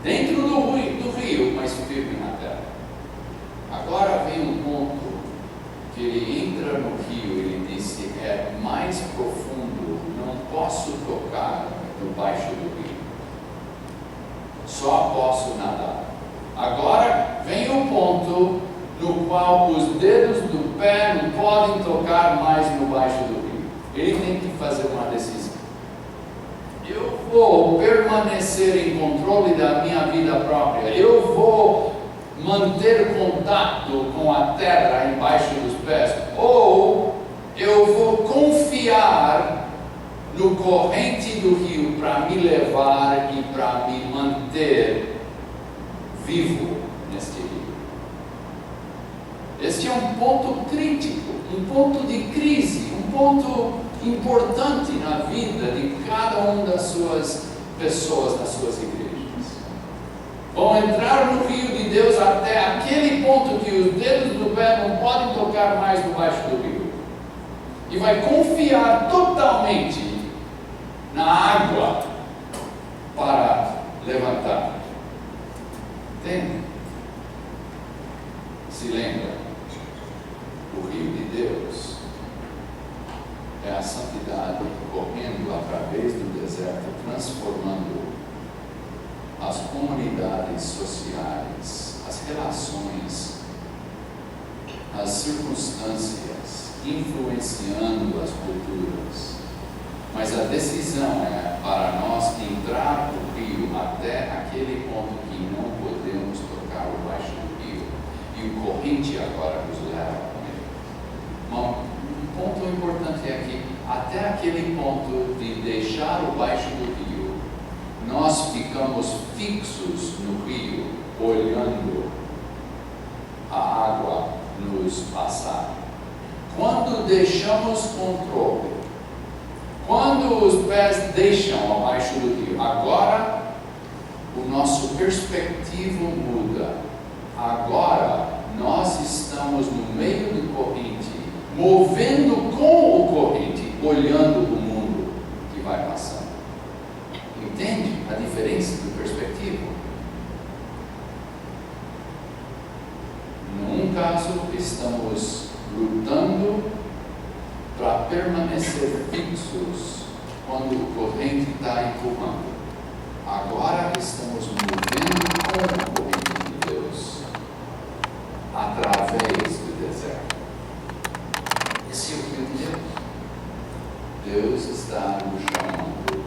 dentro do rio, mas firme na terra. Agora vem um ponto que ele entra no rio, ele disse: é mais profundo, não posso tocar debaixo do rio. tocar mais no baixo do rio. Ele tem que fazer uma decisão. Eu vou permanecer em controle da minha vida própria. Eu vou manter contato com a terra embaixo dos pés. Ou eu vou confiar no corrente do rio para me levar e para me manter vivo neste rio. Este é um ponto crítico, um ponto de crise, um ponto importante na vida de cada uma das suas pessoas, das suas igrejas. Vão entrar no rio de Deus até aquele ponto que os dedos do pé não podem tocar mais debaixo do rio. E vai confiar totalmente na água para levantar. Entende? Se lembra? O rio de Deus é a santidade correndo através do deserto, transformando as comunidades sociais, as relações, as circunstâncias, influenciando as culturas. Mas a decisão é para nós entrar no rio até aquele ponto que não podemos tocar o baixo do rio, e o corrente agora nos leva com ele. Um ponto importante é que até aquele ponto de deixar o baixo do rio, nós ficamos fixos no rio, olhando a água nos passar. Quando deixamos controle, quando os pés deixam abaixo do rio, agora o nosso perspectivo muda. Agora nós estamos no meio do corrente, movendo com o corrente, olhando o mundo que vai passando. Entende a diferença do perspectivo? Num caso, estamos lutando para permanecer fixos quando o corrente está empurrando. Agora estamos movendo com a corrente de Deus através do deserto. Esse é o rio de Deus. Deus está nos chamando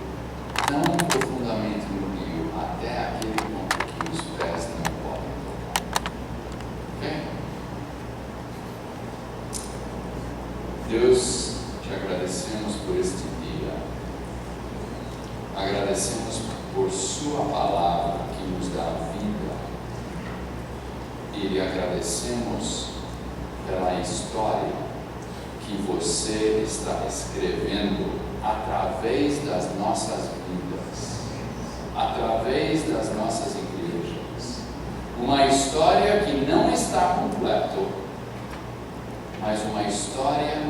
tão profundamente no rio até aquele ponto que os pés não podem tocar. Ok? Deus, te agradecemos por este dia. Agradecemos por sua palavra que nos dá vida. E lhe agradecemos pela história que você está escrevendo através das nossas vidas, através das nossas igrejas. Uma história que não está completa, mas uma história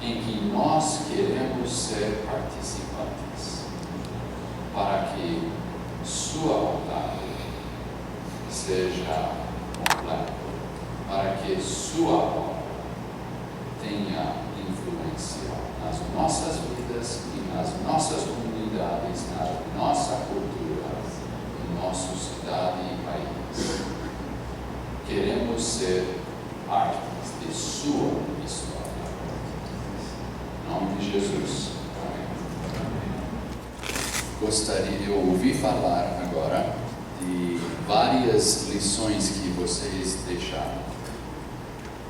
em que nós queremos ser participantes, para que sua vontade seja completa, para que sua obra tenha influência nas nossas vidas e nas nossas comunidades, na nossa cultura, no nosso cidade e país. Queremos ser partes de sua história. Em nome de Jesus. Gostaria de ouvir falar agora de várias lições que vocês deixaram.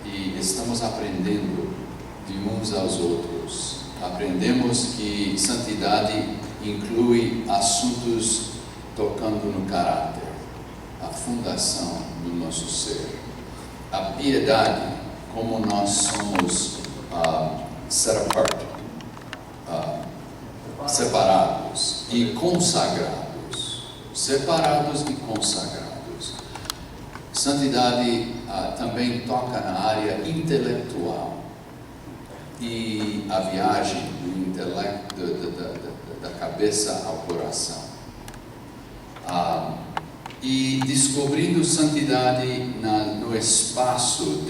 E estamos aprendendo de uns aos outros. Aprendemos que santidade inclui assuntos tocando no caráter, a fundação do nosso ser. A piedade, como nós somos set apart, separados e consagrados. Separados e consagrados. Santidade também toca na área intelectual e a viagem do intelecto, da cabeça ao coração. E descobrindo santidade no espaço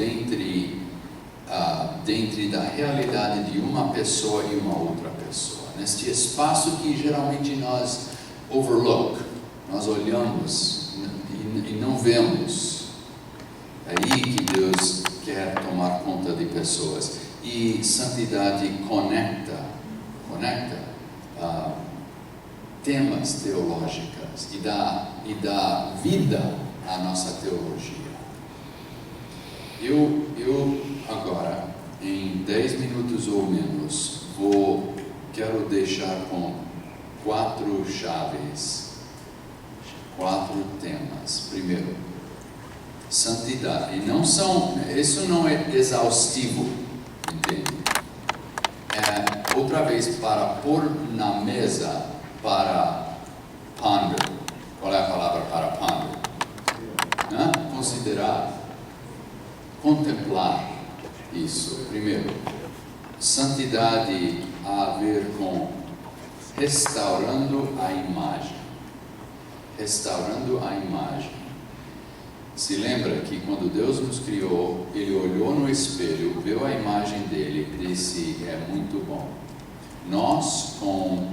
dentro da realidade de uma pessoa e uma outra pessoa. Neste espaço que geralmente nós overlook, nós olhamos e não vemos. É aí que Deus quer tomar conta de pessoas. E santidade conecta temas teológicos e dá vida à nossa teologia. Eu agora, em 10 minutos ou menos, quero deixar com 4 chaves, 4 temas. Primeiro, santidade. Isso não é exaustivo, entende? Outra vez, para pôr na mesa, para ponder. Qual é a palavra para ponder? Considerar, contemplar isso. Primeiro, santidade a ver com restaurando a imagem. Restaurando a imagem. Se lembra que quando Deus nos criou, Ele olhou no espelho, viu a imagem dele e disse: é muito bom. Nós com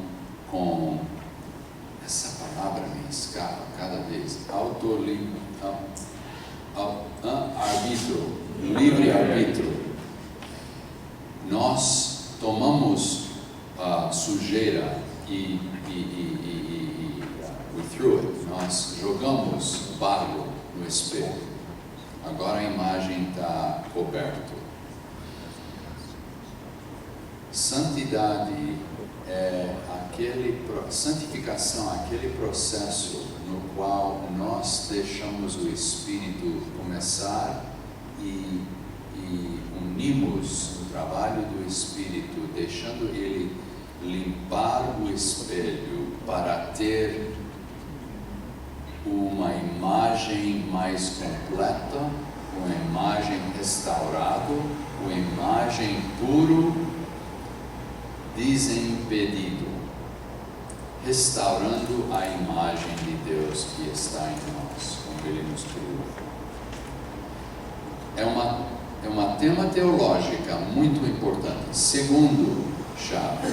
essa palavra me escapa cada vez, livre-arbítrio. Nós tomamos sujeira e we threw it. Nós jogamos barro no espelho. Agora a imagem está coberta. Santidade santificação, aquele processo no qual nós deixamos o Espírito começar e unimos o trabalho do Espírito, deixando ele limpar o espelho para ter uma imagem mais completa, uma imagem restaurada, uma imagem puro, desimpedido, restaurando a imagem de Deus que está em nós, como Ele nos criou. É uma tema teológica muito importante. Segundo chave,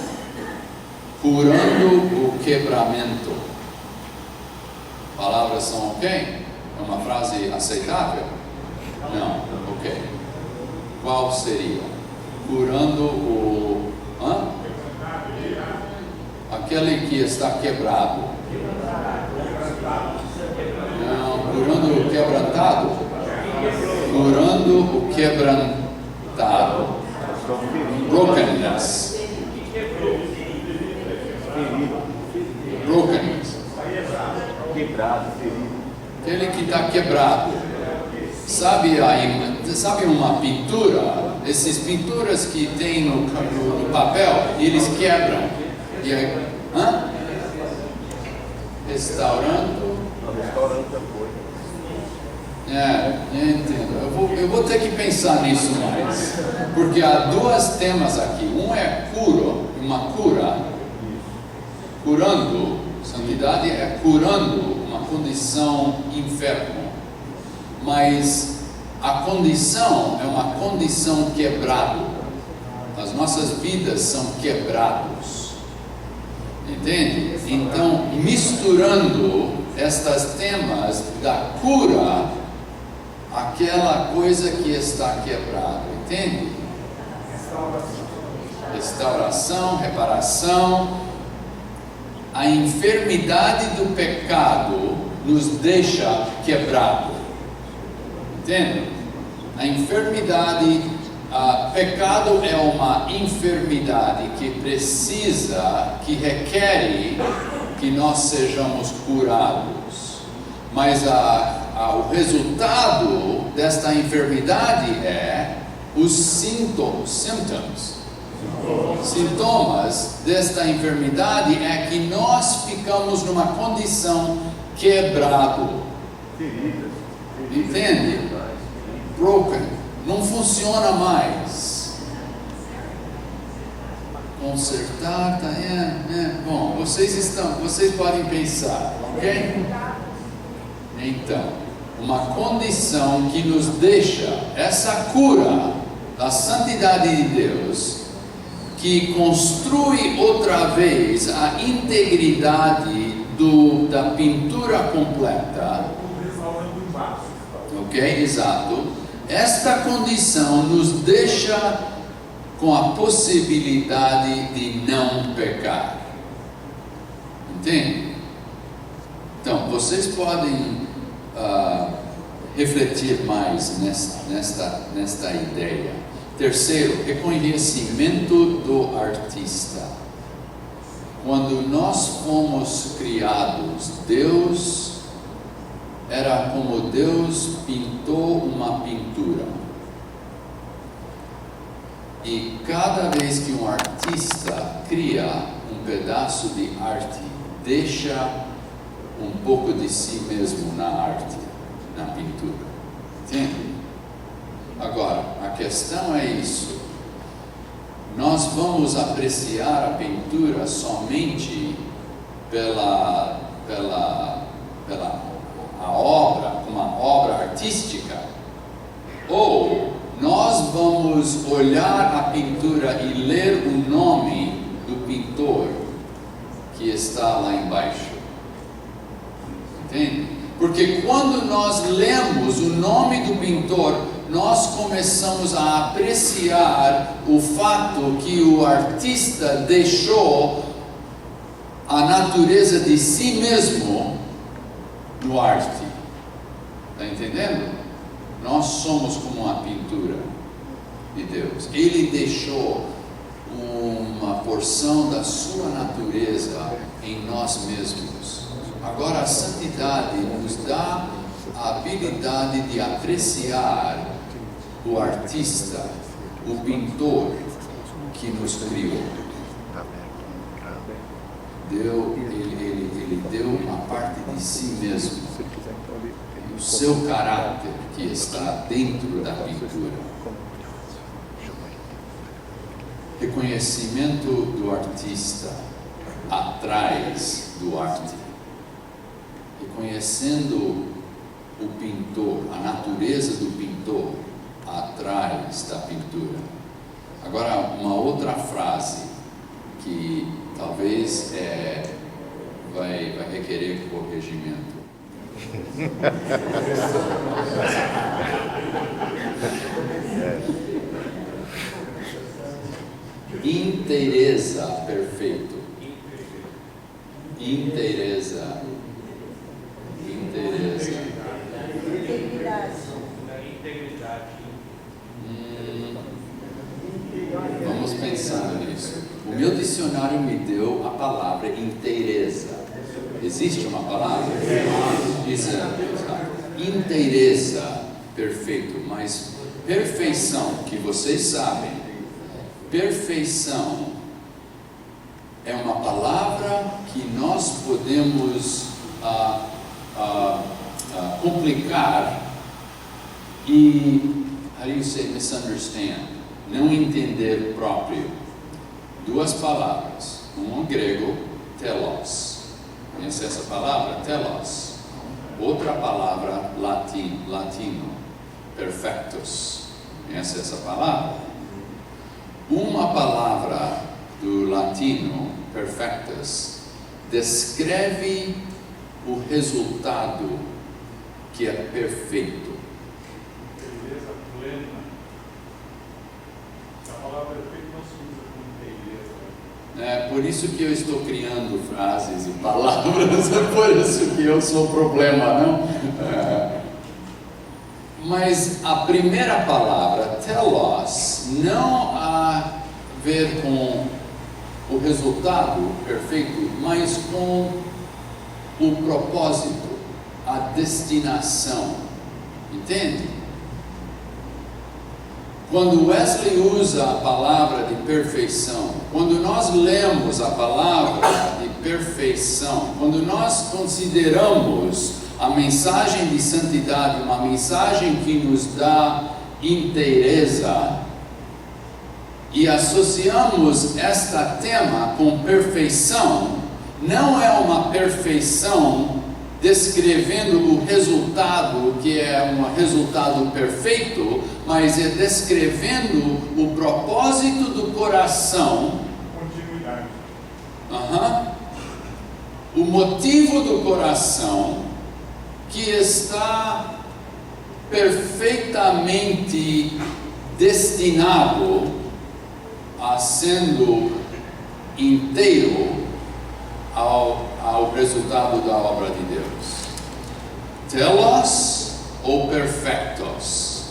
curando o quebramento. Palavras são ok? É uma frase aceitável? Não, ok. Qual seria? Curando o... aquele que está quebrado. Não, curando o quebrantado. Curando o quebrantado. Brokenness. Brokenness. Quebrado, ferido. Aquele que está quebrado. Sabe uma pintura? Essas pinturas que tem no papel, eles quebram. E aí, restaurando. Restaurando a coisa. Eu entendo. Eu vou ter que pensar nisso mais. Porque há 2 temas aqui. Um é uma cura. Curando. Santidade é curando uma condição enferma. Mas a condição é uma condição quebrada. As nossas vidas são quebradas. Entende? Então, misturando estes temas da cura, aquela coisa que está quebrada. Entende? Restauração, reparação. A enfermidade do pecado nos deixa quebrado. Entende? A enfermidade, pecado é uma enfermidade que requer que nós sejamos curados. Mas o resultado desta enfermidade é os sintomas desta enfermidade é que nós ficamos numa condição quebrado. Entende? Broken. Não funciona mais. Consertar, bom, vocês podem pensar, ok? Então, uma condição que nos deixa essa cura da santidade de Deus, que constrói outra vez a integridade da pintura completa. Ok? Exato. Esta condição nos deixa com a possibilidade de não pecar. Entende? Então, vocês podem refletir mais nesta ideia. Terceiro, reconhecimento do artista. Quando nós fomos criados, Deus era como Deus pintou uma pintura. E cada vez que um artista cria um pedaço de arte, deixa um pouco de si mesmo na arte, na pintura. Entende? Agora, a questão é isso. Nós vamos apreciar a pintura somente pela obra, uma obra artística? Ou nós vamos olhar a pintura e ler o nome do pintor que está lá embaixo? Entende? Porque quando nós lemos o nome do pintor, nós começamos a apreciar o fato que o artista deixou a natureza de si mesmo no arte. Está entendendo? Nós somos como uma pintura de Deus. Ele deixou uma porção da sua natureza em nós mesmos. Agora a santidade nos dá a habilidade de apreciar o artista, o pintor que nos criou. Ele deu uma parte de si mesmo, o seu caráter que está dentro da pintura. Reconhecimento do artista atrás do arte. Reconhecendo o pintor, a natureza do pintor atrás da pintura. Agora, uma outra frase que talvez vai requerer corrigimento. Inteireza, perfeito. Inteireza. Vamos pensar nisso. O meu dicionário me deu a palavra inteireza. Existe uma palavra? Exato. Inteireza, perfeito. Mas perfeição, que vocês sabem, perfeição é uma palavra que nós podemos complicar e, how do you say, misunderstand? Não entender próprio. Duas palavras. Uma grego, telos. Conhece essa palavra? Telos. Outra palavra, latino, perfectus. Conhece essa palavra? Uma palavra do latino, perfectus, descreve o resultado que é perfeito. Beleza plena. A palavra perfeito não se usa como beleza. É por isso que eu estou criando frases e palavras, é por isso que eu sou problema, não? Mas a primeira palavra, telos, não há a ver com o resultado perfeito, mas com o propósito, a destinação. Entende? Quando Wesley usa a palavra de perfeição, quando nós lemos a palavra de perfeição, quando nós consideramos a mensagem de santidade, uma mensagem que nos dá inteireza, e associamos esta tema com perfeição, não é uma perfeição descrevendo o resultado, que é um resultado perfeito, mas é descrevendo o propósito do coração. Continuidade. O motivo do coração que está perfeitamente destinado sendo inteiro ao resultado da obra de Deus. Telos ou perfectos.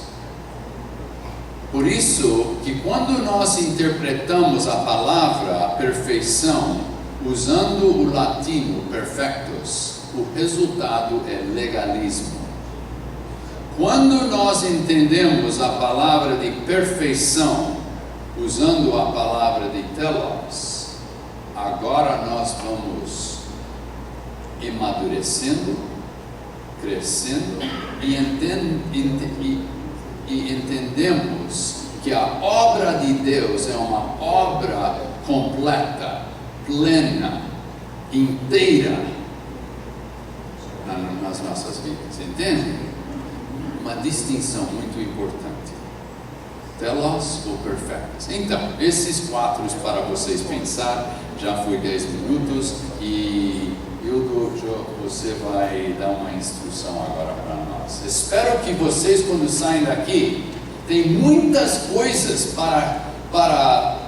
Por isso que quando nós interpretamos a palavra perfeição usando o latino perfectos, o resultado é legalismo. Quando nós entendemos a palavra de perfeição usando a palavra de telos, agora nós vamos amadurecendo, crescendo e entendemos que a obra de Deus é uma obra completa, plena, inteira nas nossas vidas, entende? Uma distinção muito importante. Telos ou perfectos. Então, esses 4 para vocês pensar. Já foi 10 minutos e Hildo, você vai dar uma instrução agora para nós. Espero que vocês, quando saem daqui, tem muitas coisas para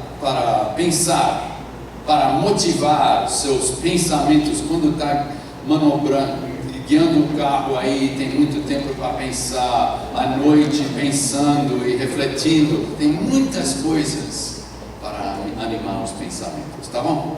pensar, para motivar seus pensamentos quando está manobrando, guiando o carro aí, tem muito tempo para pensar, à noite pensando e refletindo, tem muitas coisas para animar os pensamentos, tá bom?